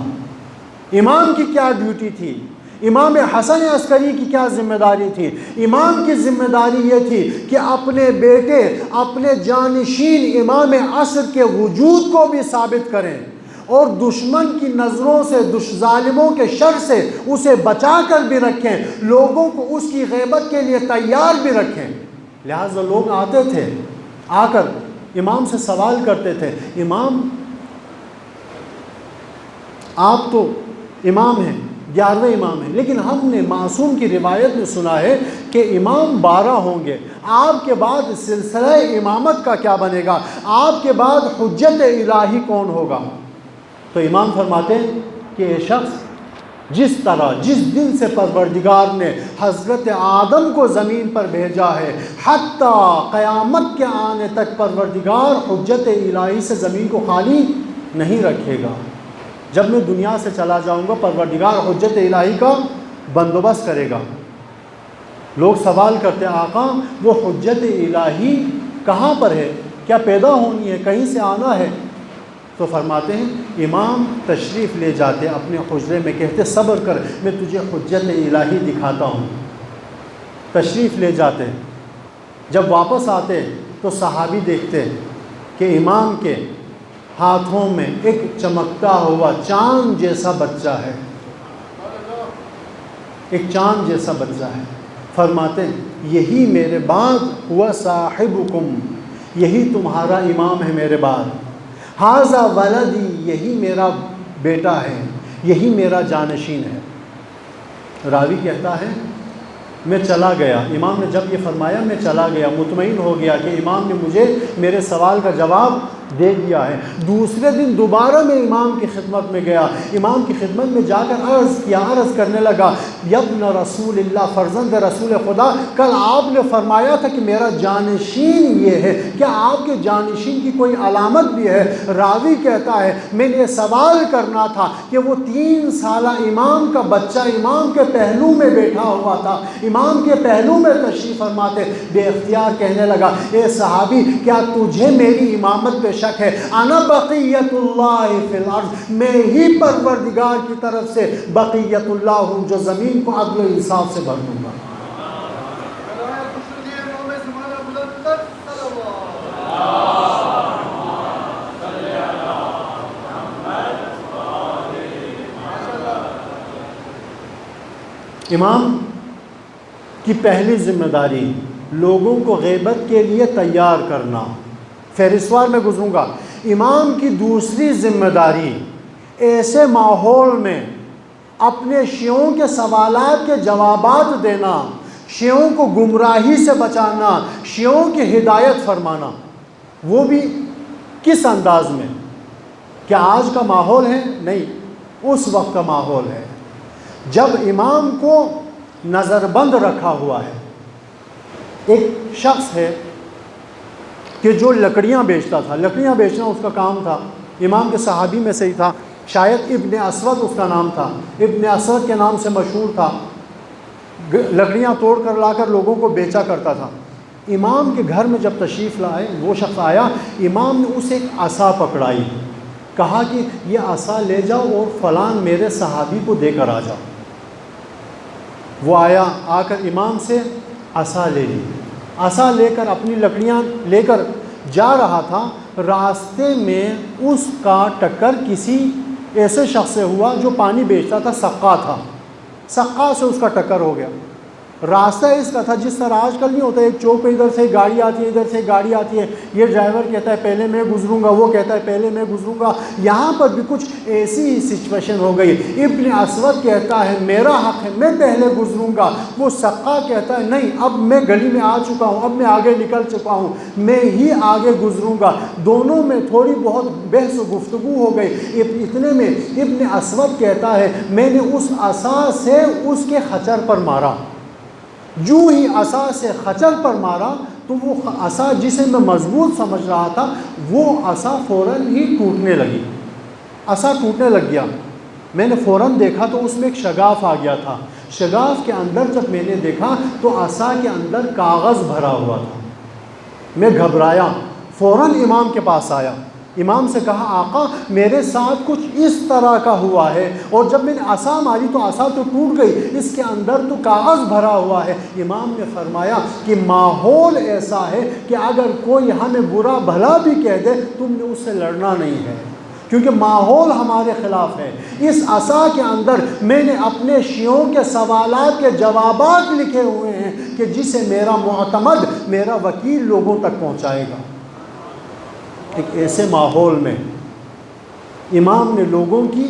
A: امام کی کیا ڈیوٹی تھی؟ امام حسن عسکری کی کیا ذمہ داری تھی؟ امام کی ذمہ داری یہ تھی کہ اپنے بیٹے، اپنے جانشین امام عصر کے وجود کو بھی ثابت کریں اور دشمن کی نظروں سے، ظالموں کے شر سے اسے بچا کر بھی رکھیں، لوگوں کو اس کی غیبت کے لیے تیار بھی رکھیں۔ لہٰذا لوگ آتے تھے، آ کر امام سے سوال کرتے تھے، امام آپ تو امام ہیں، 11ویں امام ہیں، لیکن ہم نے معصوم کی روایت میں سنا ہے کہ امام 12 ہوں گے، آپ کے بعد سلسلہ امامت کا کیا بنے گا؟ آپ کے بعد حجت الہی کون ہوگا؟ تو امام فرماتے ہیں کہ یہ شخص جس طرح، جس دن سے پروردگار نے حضرت آدم کو زمین پر بھیجا ہے، حتیٰ قیامت کے آنے تک پروردگار حجت الہی سے زمین کو خالی نہیں رکھے گا۔ جب میں دنیا سے چلا جاؤں گا پروردگار حجت الہی کا بندوبست کرے گا۔ لوگ سوال کرتے ہیں آقا وہ حجت الہی کہاں پر ہے؟ کیا پیدا ہونی ہے؟ کہیں سے آنا ہے؟ تو فرماتے ہیں امام تشریف لے جاتے اپنے حجرے میں، کہتے صبر کر میں تجھے حجت الہی دکھاتا ہوں۔ تشریف لے جاتے، جب واپس آتے تو صحابی دیکھتے کہ امام کے ہاتھوں میں ایک چمکتا ہوا چاند جیسا بچہ ہے، ایک چاند جیسا بچہ ہے۔ فرماتے ہیں یہی میرے بعد ہوا صاحبکم، یہی تمہارا امام ہے میرے بعد، ھذا ولدی، یہی میرا بیٹا ہے، یہی میرا جانشین ہے۔ راوی کہتا ہے میں چلا گیا، امام نے جب یہ فرمایا میں چلا گیا، مطمئن ہو گیا کہ امام نے مجھے میرے سوال کا جواب دے دیا ہے۔ دوسرے دن دوبارہ میں امام کی خدمت میں گیا، امام کی خدمت میں جا کر عرض کرنے لگا، یبن رسول اللہ، فرزند رسول خدا، کل آپ نے فرمایا تھا کہ میرا جانشین یہ ہے، کیا آپ کے جانشین کی کوئی علامت بھی ہے؟ راوی کہتا ہے میں نے سوال کرنا تھا کہ وہ 3 سالہ امام کا بچہ امام کے پہلو میں بیٹھا ہوا تھا، امام کے پہلو میں تشریف فرماتے، بے اختیار کہنے لگا اے صحابی کیا تجھے میری امامت پہ شک ہے؟ انا بقیت اللہ فی الارض، میں ہی پروردگار کی طرف سے بقیت اللہ ہوں جو زمین کو عدل و انصاف سے بھر دوں گا۔ امام کی پہلی ذمہ داری لوگوں کو غیبت کے لیے تیار کرنا، فہرستوار میں گزروں گا۔ امام کی دوسری ذمہ داری ایسے ماحول میں اپنے شیعوں کے سوالات کے جوابات دینا، شیعوں کو گمراہی سے بچانا، شیعوں کی ہدایت فرمانا۔ وہ بھی کس انداز میں؟ کیا آج کا ماحول ہے؟ نہیں، اس وقت کا ماحول ہے جب امام کو نظر بند رکھا ہوا ہے۔ ایک شخص ہے کہ جو لکڑیاں بیچتا تھا، لکڑیاں بیچنا اس کا کام تھا، امام کے صحابی میں سے ہی تھا، شاید ابن اسود اس کا نام تھا، ابن اسود کے نام سے مشہور تھا، لکڑیاں توڑ کر لا کر لوگوں کو بیچا کرتا تھا۔ امام کے گھر میں جب تشریف لائے وہ شخص آیا، امام نے اسے ایک عصا پکڑائی، کہا کہ یہ عصا لے جاؤ اور فلان میرے صحابی کو دے کر آ جاؤ۔ وہ آیا، آ کر امام سے عصا لے لی، عصا لے کر اپنی لکڑیاں لے کر جا رہا تھا، راستے میں اس کا ٹکر کسی ایسے شخص سے ہوا جو پانی بیچتا تھا، سقا تھا، سقا سے اس کا ٹکر ہو گیا۔ راستہ اس کا تھا جس طرح آج کل نہیں ہوتا، ایک چوک پہ ادھر سے گاڑی آتی ہے، ادھر سے گاڑی آتی ہے، یہ ڈرائیور کہتا ہے پہلے میں گزروں گا، وہ کہتا ہے پہلے میں گزروں گا۔ یہاں پر بھی کچھ ایسی ہی سچویشن ہو گئی، ابن اسود کہتا ہے میرا حق ہے میں پہلے گزروں گا، وہ سقا کہتا ہے نہیں اب میں گلی میں آ چکا ہوں، اب میں آگے نکل چکا ہوں، میں ہی آگے گزروں گا۔ دونوں میں تھوڑی بہت بحث و گفتگو ہو گئی، اتنے میں ابن اسود کہتا ہے میں نے اس عصا سے اس کے خچر پر مارا، جو ہی عصا سے خچر پر مارا تو وہ عصا جسے میں مضبوط سمجھ رہا تھا وہ عصا فوراً ہی ٹوٹنے لگی، عصا ٹوٹنے لگ گیا۔ میں نے فوراً دیکھا تو اس میں ایک شگاف آ گیا تھا، شگاف کے اندر جب میں نے دیکھا تو عصا کے اندر کاغذ بھرا ہوا تھا۔ میں گھبرایا، فوراً امام کے پاس آیا، امام سے کہا آقا میرے ساتھ کچھ اس طرح کا ہوا ہے، اور جب میں نے عصا ماری تو عصا تو ٹوٹ گئی، اس کے اندر تو کاغذ بھرا ہوا ہے۔ امام نے فرمایا کہ ماحول ایسا ہے کہ اگر کوئی ہمیں برا بھلا بھی کہہ دے تم نے اس سے لڑنا نہیں ہے، کیونکہ ماحول ہمارے خلاف ہے۔ اس عصا کے اندر میں نے اپنے شیعوں کے سوالات کے جوابات لکھے ہوئے ہیں کہ جسے میرا معتمد، میرا وکیل لوگوں تک پہنچائے گا۔ ایک ایسے ماحول میں امام نے لوگوں کی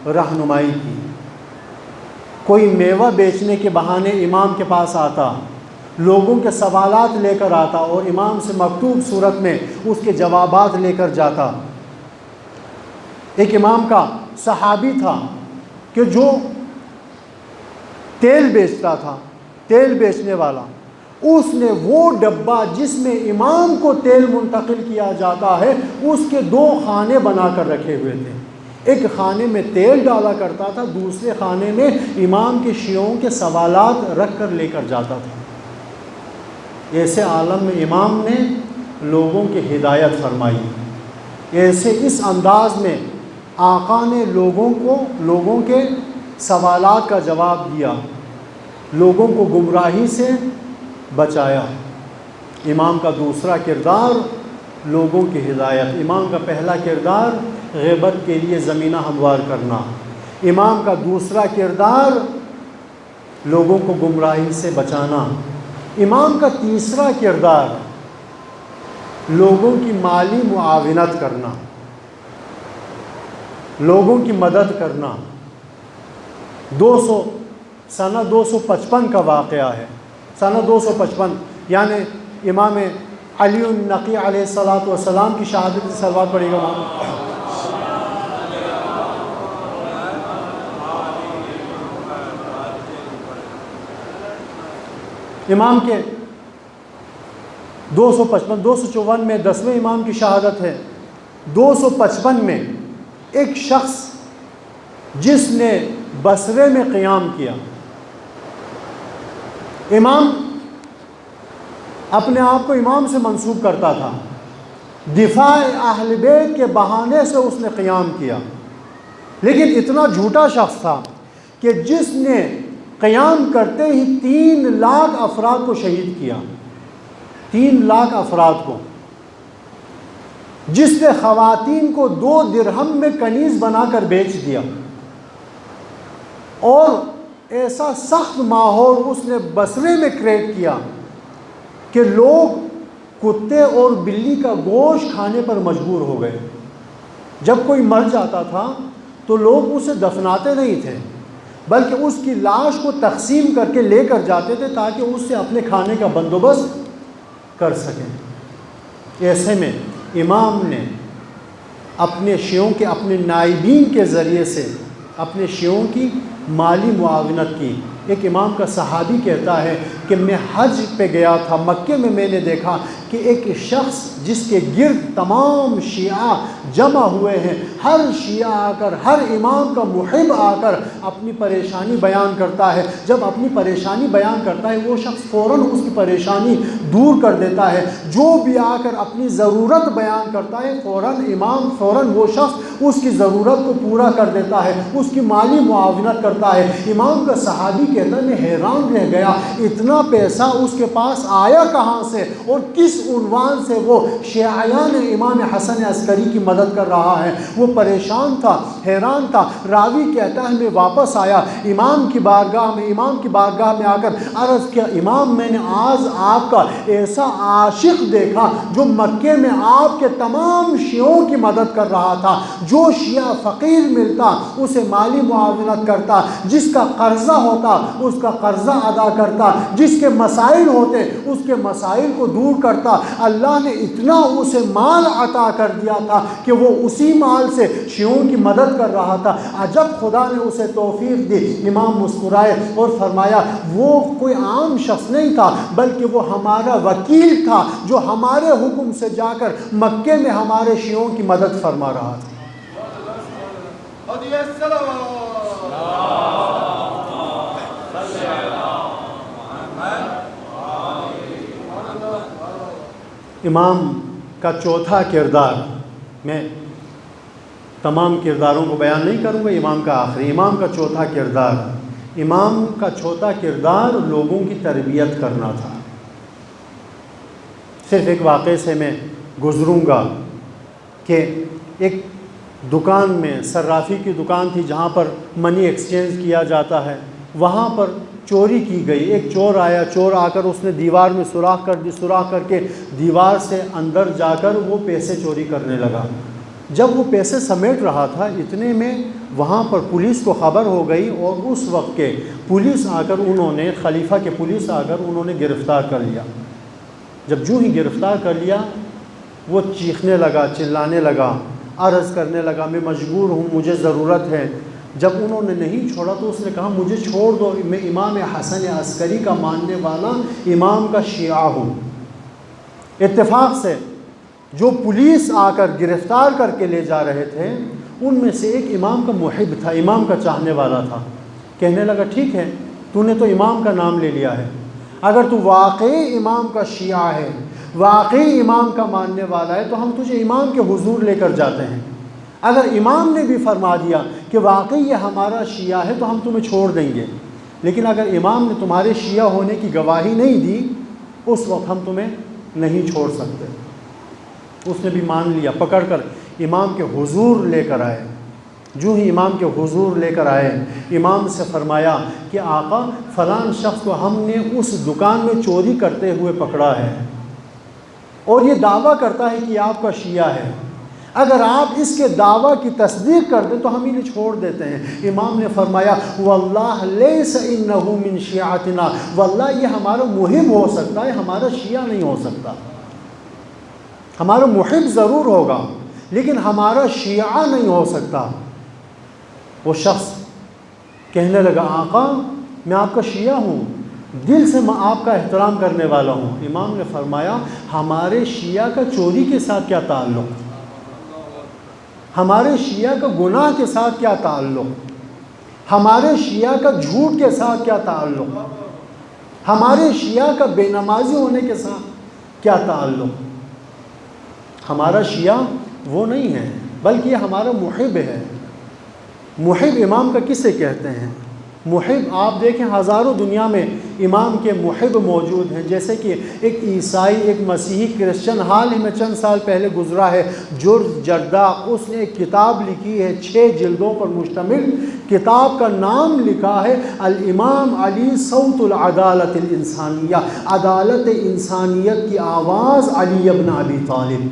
A: رہنمائی کی۔ کوئی میوہ بیچنے کے بہانے امام کے پاس آتا، لوگوں کے سوالات لے کر آتا اور امام سے مکتوب صورت میں اس کے جوابات لے کر جاتا۔ ایک امام کا صحابی تھا کہ جو تیل بیچتا تھا، تیل بیچنے والا، اس نے وہ ڈبہ جس میں امام کو تیل منتقل کیا جاتا ہے اس کے 2 خانے بنا کر رکھے ہوئے تھے، ایک خانے میں تیل ڈالا کرتا تھا، دوسرے خانے میں امام کے شیعوں کے سوالات رکھ کر لے کر جاتا تھا۔ ایسے عالم میں امام نے لوگوں کی ہدایت فرمائی، ایسے اس انداز میں آقا نے لوگوں کے سوالات کا جواب دیا، لوگوں کو گمراہی سے بچایا۔ امام کا دوسرا کردار لوگوں کی ہدایت۔ امام کا پہلا کردار غیبت کے لیے زمینہ ہموار کرنا۔ امام کا دوسرا کردار لوگوں کو گمراہی سے بچانا۔ امام کا تیسرا کردار لوگوں کی مالی معاونت کرنا، لوگوں کی مدد کرنا۔ سنہ 255 کا واقعہ ہے۔ سنہ 255 یعنی امام علی النقی علیہ الصلاۃ والسلام کی شہادت کی صلوات پڑھے گا۔ امام کے 254 میں 10ویں امام کی شہادت ہے۔ 255 میں ایک شخص جس نے بصرے میں قیام کیا، امام اپنے آپ کو امام سے منسوب کرتا تھا، دفاع اہل بیت کے بہانے سے اس نے قیام کیا، لیکن اتنا جھوٹا شخص تھا کہ جس نے قیام کرتے ہی 3 لاکھ افراد کو شہید کیا، 3 لاکھ افراد کو، جس نے خواتین کو 2 درہم میں کنیز بنا کر بیچ دیا، اور ایسا سخت ماحول اس نے بصرے میں کریٹ کیا کہ لوگ کتے اور بلی کا گوشت کھانے پر مجبور ہو گئے۔ جب کوئی مر جاتا تھا تو لوگ اسے دفناتے نہیں تھے، بلکہ اس کی لاش کو تقسیم کر کے لے کر جاتے تھے تاکہ اس سے اپنے کھانے کا بندوبست کر سکیں۔ ایسے میں امام نے اپنے شیعوں کے اپنے نائبین کے ذریعے سے اپنے شیعوں کی مالی معاونت کی۔ ایک امام کا صحابی کہتا ہے کہ میں حج پہ گیا تھا، مکے میں نے دیکھا کہ ایک شخص جس کے گرد تمام شیعہ جمع ہوئے ہیں، ہر شیعہ آ کر، ہر امام کا محب آ کر اپنی پریشانی بیان کرتا ہے۔ جب اپنی پریشانی بیان کرتا ہے وہ شخص فوراً اس کی پریشانی دور کر دیتا ہے۔ جو بھی آ کر اپنی ضرورت بیان کرتا ہے فوراً وہ شخص اس کی ضرورت کو پورا کر دیتا ہے، اس کی مالی معاونت کرتا ہے۔ امام کا صحابی کہتا ہے میں حیران رہ گیا، اتنا پیسہ اس کے پاس آیا کہاں سے اور کس عنوان سے وہ شیعیان امام حسن عسکری کی مدد کر رہا ہے۔ وہ پریشان تھا، حیران تھا۔ راوی کہتا ہے میں واپس آیا، امام کی بارگاہ میں آ کر عرض کیا امام میں نے آج آپ کا ایسا عاشق دیکھا جو مکے میں آپ کے تمام شیعوں کی مدد کر رہا تھا، جو شیعہ فقیر ملتا اسے مالی معاونت کرتا، جس کا قرضہ ہوتا اس کا قرضہ ادا کرتا، جس کے مسائل ہوتے اس کے مسائل کو دور کرتا۔ اللہ نے اتنا اسے مال عطا کر دیا تھا کہ وہ اسی مال سے شیعوں کی مدد کر رہا تھا۔ عجب خدا نے اسے توفیق دی۔ امام مسکرائے اور فرمایا وہ کوئی عام شخص نہیں تھا بلکہ وہ ہمارا وکیل تھا جو ہمارے حکم سے جا کر مکے میں ہمارے شیعوں کی مدد فرما رہا تھا۔ امام کا چوتھا کردار، میں تمام کرداروں کو بیان نہیں کروں گا، امام کا آخری، امام کا چوتھا کردار، امام کا چوتھا کردار لوگوں کی تربیت کرنا تھا۔ صرف ایک واقعے سے میں گزروں گا کہ ایک دکان میں، صرافی کی دکان تھی جہاں پر منی ایکسچینج کیا جاتا ہے، وہاں پر چوری کی گئی۔ ایک چور آیا، چور آ کر اس نے دیوار میں سوراخ کر کے دیوار سے اندر جا کر وہ پیسے چوری کرنے لگا۔ جب وہ پیسے سمیٹ رہا تھا اتنے میں وہاں پر پولیس کو خبر ہو گئی، اور اس وقت کے پولیس آ کر خلیفہ کے پولیس آ کر انہوں نے گرفتار کر لیا۔ جب جو ہی گرفتار کر لیا وہ چیخنے لگا، چلانے لگا، عرض کرنے لگا میں مجبور ہوں، مجھے ضرورت ہے۔ جب انہوں نے نہیں چھوڑا تو اس نے کہا مجھے چھوڑ دو، میں امام حسن عسکری کا ماننے والا امام کا شیعہ ہوں۔ اتفاق سے جو پولیس آ کر گرفتار کر کے لے جا رہے تھے ان میں سے ایک امام کا محب تھا، امام کا چاہنے والا تھا۔ کہنے لگا ٹھیک ہے، تو نے تو امام کا نام لے لیا ہے، اگر تو واقعی امام کا شیعہ ہے، واقعی امام کا ماننے والا ہے تو ہم تجھے امام کے حضور لے کر جاتے ہیں۔ اگر امام نے بھی فرما دیا کہ واقعی یہ ہمارا شیعہ ہے تو ہم تمہیں چھوڑ دیں گے، لیکن اگر امام نے تمہارے شیعہ ہونے کی گواہی نہیں دی اس وقت ہم تمہیں نہیں چھوڑ سکتے۔ اس نے بھی مان لیا، پکڑ کر امام کے حضور لے کر آئے۔ جو ہی امام کے حضور لے کر آئے، امام سے فرمایا کہ آقا فلان شخص کو ہم نے اس دکان میں چوری کرتے ہوئے پکڑا ہے اور یہ دعویٰ کرتا ہے کہ آپ کا شیعہ ہے، اگر آپ اس کے دعویٰ کی تصدیق کر دیں تو ہم انہیں چھوڑ دیتے ہیں۔ امام نے فرمایا واللہ لیس انہ من شیعتنا، واللہ یہ ہمارا محب ہو سکتا ہے، ہمارا شیعہ نہیں ہو سکتا۔ ہمارا محب ضرور ہوگا لیکن ہمارا شیعہ نہیں ہو سکتا۔ وہ شخص کہنے لگا آقا میں آپ کا شیعہ ہوں، دل سے میں آپ کا احترام کرنے والا ہوں۔ امام نے فرمایا ہمارے شیعہ کا چوری کے ساتھ کیا تعلق، ہمارے شیعہ کا گناہ کے ساتھ کیا تعلق، ہمارے شیعہ کا جھوٹ کے ساتھ کیا تعلق، ہمارے شیعہ کا بے نمازی ہونے کے ساتھ کیا تعلق۔ ہمارا شیعہ وہ نہیں ہے بلکہ یہ ہمارا محب ہے۔ محب امام کا کسے کہتے ہیں؟ محب آپ دیکھیں ہزاروں دنیا میں امام کے محب موجود ہیں، جیسے کہ ایک عیسائی، ایک مسیحی، کرسچن، حال ہی میں چند سال پہلے گزرا ہے جورج جردا، اس نے ایک کتاب لکھی ہے 6 جلدوں پر مشتمل، کتاب کا نام لکھا ہے الامام علی صوت العدالت الانسانیہ، عدالت انسانیت کی آواز علی ابن ابی طالب۔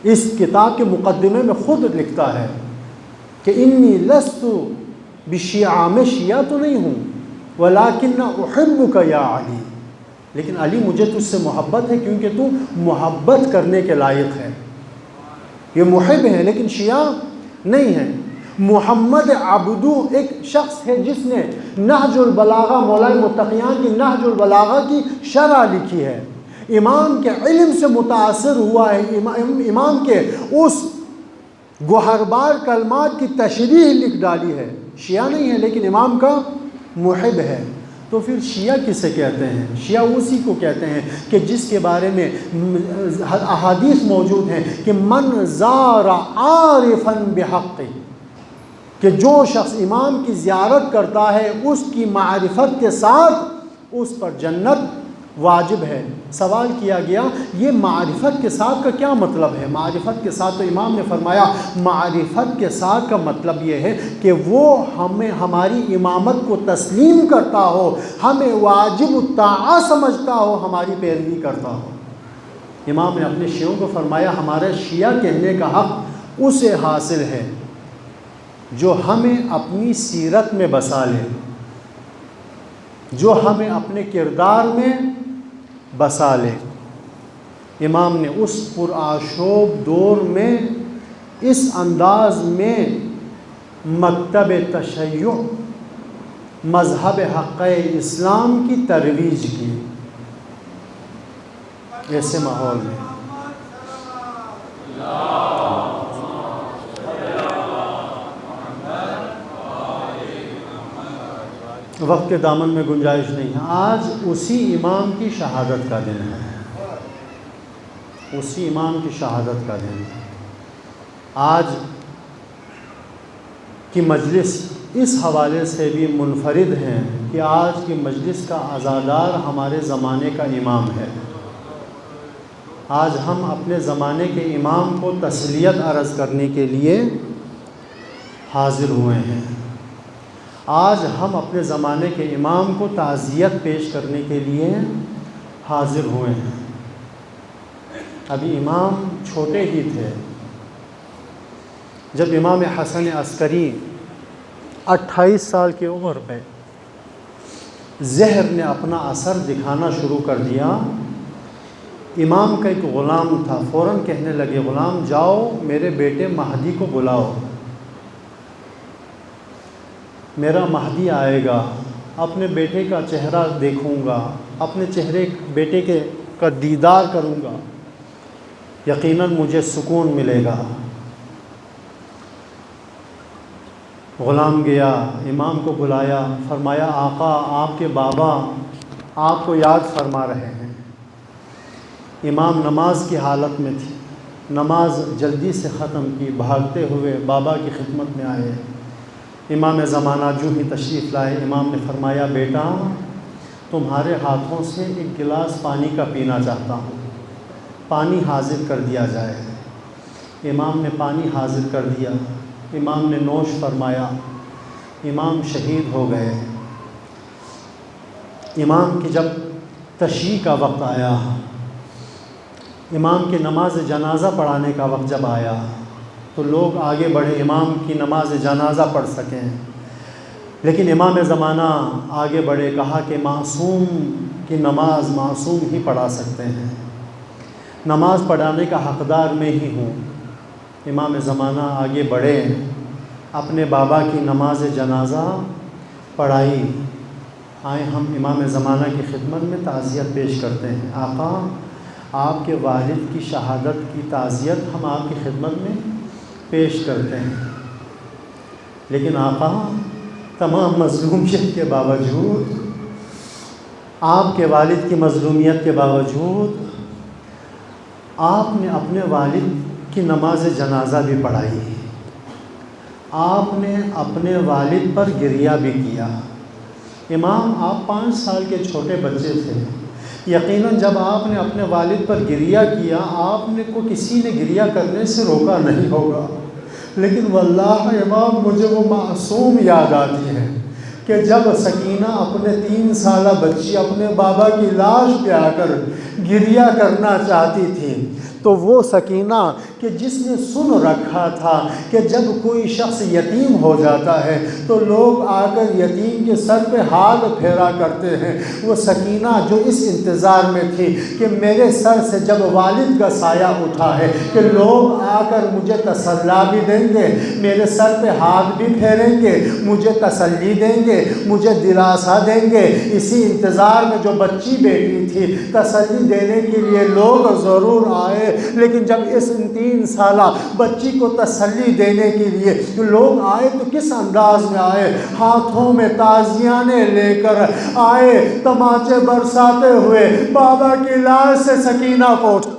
A: اس کتاب کے مقدمے میں خود لکھتا ہے کہ انی لست بشیعہ، میں شیعہ تو نہیں ہوں، ولیکن احبک یا علی، لیکن علی مجھے تجھ سے محبت ہے کیونکہ تو محبت کرنے کے لائق ہے۔ یہ محب ہے لیکن شیعہ نہیں ہے۔ محمد عبدو ایک شخص ہے جس نے نہج البلاغہ، مولانا متقیان کی نہج البلاغہ کی شرح لکھی ہے، امام کے علم سے متاثر ہوا ہے، امام کے اس گوہربار کلمات کی تشریح لکھ ڈالی ہے۔ شیعہ نہیں ہے لیکن امام کا محب ہے۔ تو پھر شیعہ کسے کہتے ہیں؟ شیعہ اسی کو کہتے ہیں کہ جس کے بارے میں احادیث موجود ہیں کہ من زار عارفا بحق، کہ جو شخص امام کی زیارت کرتا ہے اس کی معرفت کے ساتھ اس پر جنت واجب ہے۔ سوال کیا گیا یہ معرفت کے ساتھ کا کیا مطلب ہے؟ معرفت کے ساتھ، تو امام نے فرمایا معرفت کے ساتھ کا مطلب یہ ہے کہ وہ ہمیں ہماری امامت کو تسلیم کرتا ہو، ہمیں واجب الطاعہ سمجھتا ہو، ہماری پیروی کرتا ہو۔ امام نے اپنے شیعوں کو فرمایا ہمارا شیعہ کہنے کا حق اسے حاصل ہے جو ہمیں اپنی سیرت میں بسا لے، جو ہمیں اپنے کردار میں بسا لے۔ امام نے اس پرآشوب دور میں اس انداز میں مکتب تشیع، مذہب حق اسلام کی ترویج کی۔ ایسے ماحول میں وقت کے دامن میں گنجائش نہیں ہے۔ آج اسی امام کی شہادت کا دن ہے، اسی امام کی شہادت کا دن ہے۔ آج کی مجلس اس حوالے سے بھی منفرد ہے کہ آج کی مجلس کا عزادار ہمارے زمانے کا امام ہے۔ آج ہم اپنے زمانے کے امام کو تسلیت عرض کرنے کے لیے حاضر ہوئے ہیں۔ آج ہم اپنے زمانے کے امام کو تعزیت پیش کرنے کے لیے حاضر ہوئے ہیں۔ ابھی امام چھوٹے ہی تھے جب امام حسن عسکری 28 سال کی عمر پہ زہر نے اپنا اثر دکھانا شروع کر دیا۔ امام کا ایک غلام تھا، فوراً کہنے لگے غلام جاؤ میرے بیٹے مہدی کو بلاؤ، میرا مہدی آئے گا، اپنے بیٹے کا چہرہ دیکھوں گا، اپنے چہرے بیٹے کا دیدار کروں گا، یقیناً مجھے سکون ملے گا۔ غلام گیا، امام کو بلایا، فرمایا آقا آپ کے بابا آپ کو یاد فرما رہے ہیں۔ امام نماز کی حالت میں تھی، نماز جلدی سے ختم کی، بھاگتے ہوئے بابا کی خدمت میں آئے۔ امام زمانہ جو ہی تشریف لائے، امام نے فرمایا بیٹا تمہارے ہاتھوں سے ایک گلاس پانی کا پینا چاہتا ہوں۔ پانی حاضر کر دیا جائے۔ امام نے پانی حاضر کر دیا، امام نے نوش فرمایا، امام شہید ہو گئے۔ امام کی جب تشییع کا وقت آیا، امام کی نماز جنازہ پڑھانے کا وقت جب آیا تو لوگ آگے بڑھے امام کی نماز جنازہ پڑھ سکیں، لیکن امام زمانہ آگے بڑھے، کہا کہ معصوم کی نماز معصوم ہی پڑھا سکتے ہیں، نماز پڑھانے کا حقدار میں ہی ہوں۔ امام زمانہ آگے بڑھے، اپنے بابا کی نماز جنازہ پڑھائی۔ آئے ہم امام زمانہ کی خدمت میں تعزیت پیش کرتے ہیں۔ آقا، آپ کے والد کی شہادت کی تعزیت ہم آپ کی خدمت میں پیش کرتے ہیں، لیکن آقا تمام مظلومیت کے باوجود، آپ کے والد کی مظلومیت کے باوجود، آپ نے اپنے والد کی نماز جنازہ بھی پڑھائی، آپ نے اپنے والد پر گریہ بھی کیا۔ امام، آپ 5 سال کے چھوٹے بچے تھے، یقیناً جب آپ نے اپنے والد پر گریہ کیا، آپ نے کو کسی نے گریہ کرنے سے روکا نہیں ہوگا، لیکن واللہ امام مجھے وہ معصوم یاد آتی ہے کہ جب سکینہ اپنے 3 سالہ بچی اپنے بابا کی لاش پہ آ کر گریہ کرنا چاہتی تھی، تو وہ سکینہ کہ جس نے سن رکھا تھا کہ جب کوئی شخص یتیم ہو جاتا ہے تو لوگ آ کر یتیم کے سر پہ ہاتھ پھیرا کرتے ہیں، وہ سکینہ جو اس انتظار میں تھی کہ میرے سر سے جب والد کا سایہ اٹھا ہے کہ لوگ آ کر مجھے تسلی بھی دیں گے، میرے سر پہ ہاتھ بھی پھیریں گے، مجھے تسلی دیں گے، مجھے دلاسا دیں گے، اسی انتظار میں جو بچی بیٹی تھی تسلی دینے کے لیے لوگ ضرور آئے، لیکن جب اس 3 سالہ بچی کو تسلی دینے کے لیے لوگ آئے تو کس انداز میں آئے؟ ہاتھوں میں تعزیانے لے کر آئے، تماچے برساتے ہوئے بابا کی لاش سے سکینہ کو اٹھا۔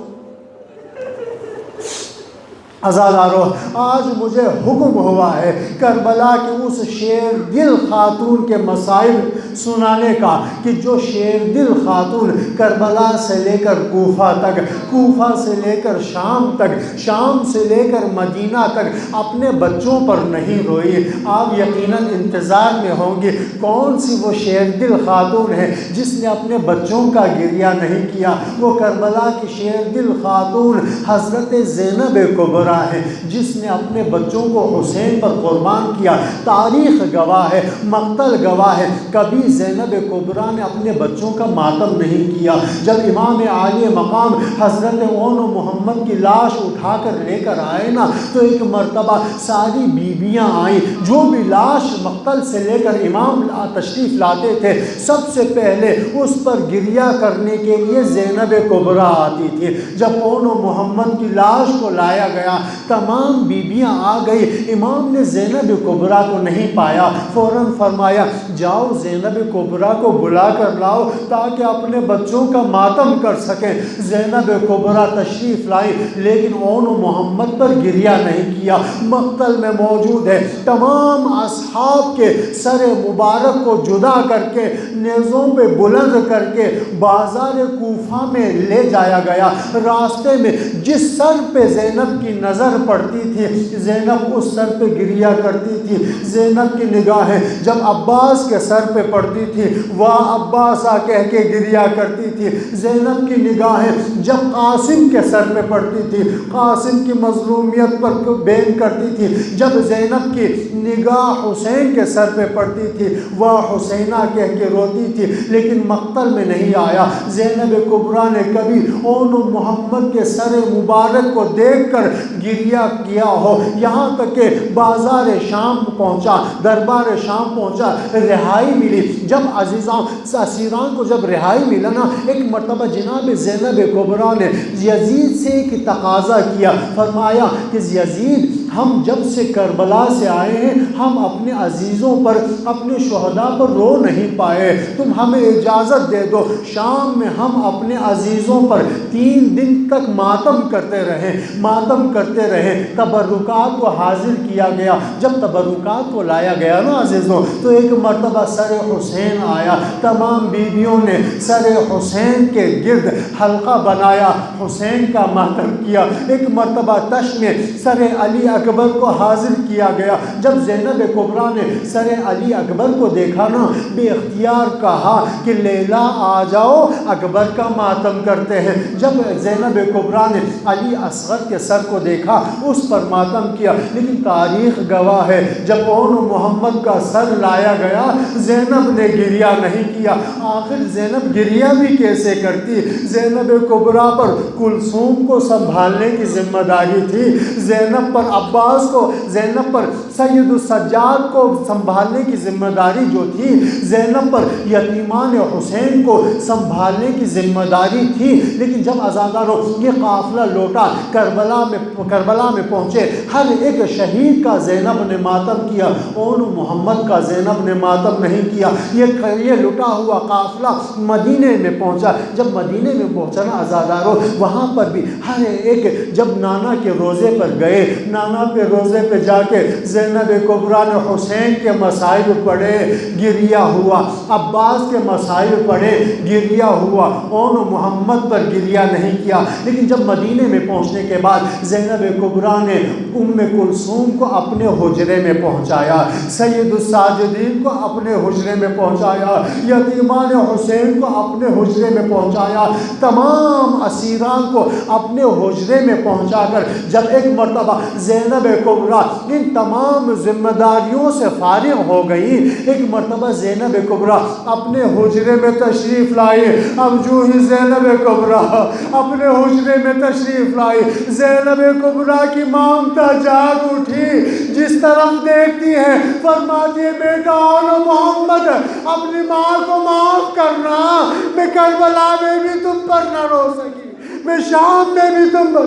A: عزادارو، آج مجھے حکم ہوا ہے کربلا کی اس شیر دل خاتون کے مصائب سنانے کا کہ جو شیر دل خاتون کربلا سے لے کر کوفہ تک، کوفہ سے لے کر شام تک، شام سے لے کر مدینہ تک اپنے بچوں پر نہیں روئی۔ آپ یقیناً انتظار میں ہوں گے کون سی وہ شیر دل خاتون ہے جس نے اپنے بچوں کا گریہ نہیں کیا۔ وہ کربلا کی شیر دل خاتون حضرت زینب کبریٰ ہے جس نے اپنے بچوں کو حسین پر قربان کیا۔ تاریخ گواہ ہے، مقتل گواہ ہے، کبھی زینب کبریٰ نے اپنے بچوں کا ماتم نہیں کیا۔ جب امام عالی مقام حضرت اون محمد کی لاش اٹھا کر لے کر آئے نا تو ایک مرتبہ ساری بیویاں آئیں، جو بھی لاش مقتل سے لے کر امام تشریف لاتے تھے سب سے پہلے اس پر گریہ کرنے کے لیے زینب کبریٰ آتی تھی۔ جب اون محمد کی لاش کو لایا گیا تمام بیویاں آ گئی، امام نے زینب کبریٰ کو نہیں پایا، فوراً فرمایا جاؤ زینب کبریٰ کو بلا کر لاؤ تاکہ اپنے بچوں کا ماتم کر سکیں۔ زینب کبریٰ تشریف لائی لیکن اون محمد پر گریہ نہیں کیا۔ مقتل میں موجود ہے، تمام اصحاب کے سر مبارک کو جدا کر کے نیزوں پہ بلند کر کے بازار کوفہ میں لے جایا گیا۔ راستے میں جس سر پہ زینب کی نظر پڑتی تھی زینب اس سر پہ گریہ کرتی تھی۔ زینب کی نگاہیں جب عباس کے سر پہ پڑتی تھی واہ عباسا کہہ کے گریہ کرتی تھی۔ زینب کی نگاہیں جب قاسم کے سر پہ پڑتی تھی قاسم کی مظلومیت پر بیان کرتی تھی۔ جب زینب کی نگاہ حسین کے سر پہ پڑتی تھی واہ حسینہ کہہ کے روتی تھی، لیکن مقتل میں نہیں آیا۔ زینب کبریٰ نے کبھی اون محمد کے سر مبارک کو دیکھ کر گریہ کیا ہو، یہاں تک کہ بازار شام پہنچا، دربار شام پہنچا، رہائی ملی۔ جب عزیزان اسیران کو جب رہائی ملا نا ایک مرتبہ جناب زینب کبریٰ نے یزید سے ایک تقاضا کیا، فرمایا کہ یزید ہم جب سے کربلا سے آئے ہیں ہم اپنے عزیزوں پر اپنے شہداء پر رو نہیں پائے، تم ہمیں اجازت دے دو شام میں ہم اپنے عزیزوں پر 3 دن تک ماتم کرتے رہے۔ تبرکات کو حاضر کیا گیا، جب تبرکات کو لایا گیا نا عزیزوں تو ایک مرتبہ سر حسین آیا، تمام بیویوں نے سر حسین کے گرد حلقہ بنایا، حسین کا ماتم کیا۔ ایک مرتبہ تش میں سر علی اکبر کو حاضر کیا گیا، جب زینب کبریٰ نے سر علی اکبر کو دیکھا نا بے اختیار کہا کہ لیلا آ جاؤ اکبر کا ماتم کرتے ہیں۔ جب زینب کبریٰ نے علی اصغر کے سر کو دیکھا اس پر ماتم کیا، لیکن تاریخ گواہ ہے جب اون محمد کا سر لایا گیا زینب نے گریہ نہیں کیا۔ آخر زینب گریہ بھی کیسے کرتی؟ زینب کبریٰ پر کلثوم کو سنبھالنے کی ذمہ داری تھی، زینب پر عباس کو، زینب پر سید السجاد کو سنبھالنے کی ذمہ داری جو تھی، زینب پر یتیمان حسین کو سنبھالنے کی ذمہ داری تھی۔ لیکن جب عزاداروں یہ قافلہ لوٹا کربلا میں پہنچے، ہر ایک شہید کا زینب نے ماتم کیا، اون محمد کا زینب نے ماتم نہیں کیا۔ یہ لٹا ہوا قافلہ مدینے میں پہنچا، جب مدینے میں پہنچا نا عزاداروں وہاں پر بھی ہر ایک جب نانا کے روزے پر گئے، نانا کے روزے پہ جا کے زینب کبریٰ نے حسین کے مصائب پڑھے گریہ ہوا، عباس کے مصائب پڑھے گریہ ہوا، اون محمد پر گریہ نہیں کیا۔ لیکن جب مدینے میں پہنچنے کے بعد زینب کبریٰ نے ام کلثوم کو اپنے حجرے میں پہنچایا، سید الساجدین کو اپنے حجرے میں پہنچایا، یتیمان حسین کو اپنے حجرے میں پہنچایا، تمام اسیران کو اپنے حجرے میں پہنچا کر جب ایک مرتبہ زینب کبریٰ ان تمام ذمہ داریوں سے فارغ ہو گئی، ایک مرتبہ زینب کبریٰ اپنے حجرے میں تشریف لائی۔ اب جو ہی زینب کبریٰ اپنے حجرے میں تشریف لائی، زینب کبریٰ کی مامتا جاگ اٹھی، جس طرف دیکھتی ہے فرماتی ہے بیٹا اون محمد اپنی ماں کو معاف کرنا، میں کربلا میں بھی تم پر نہ رو سکی، میں شام میں بھی تم پر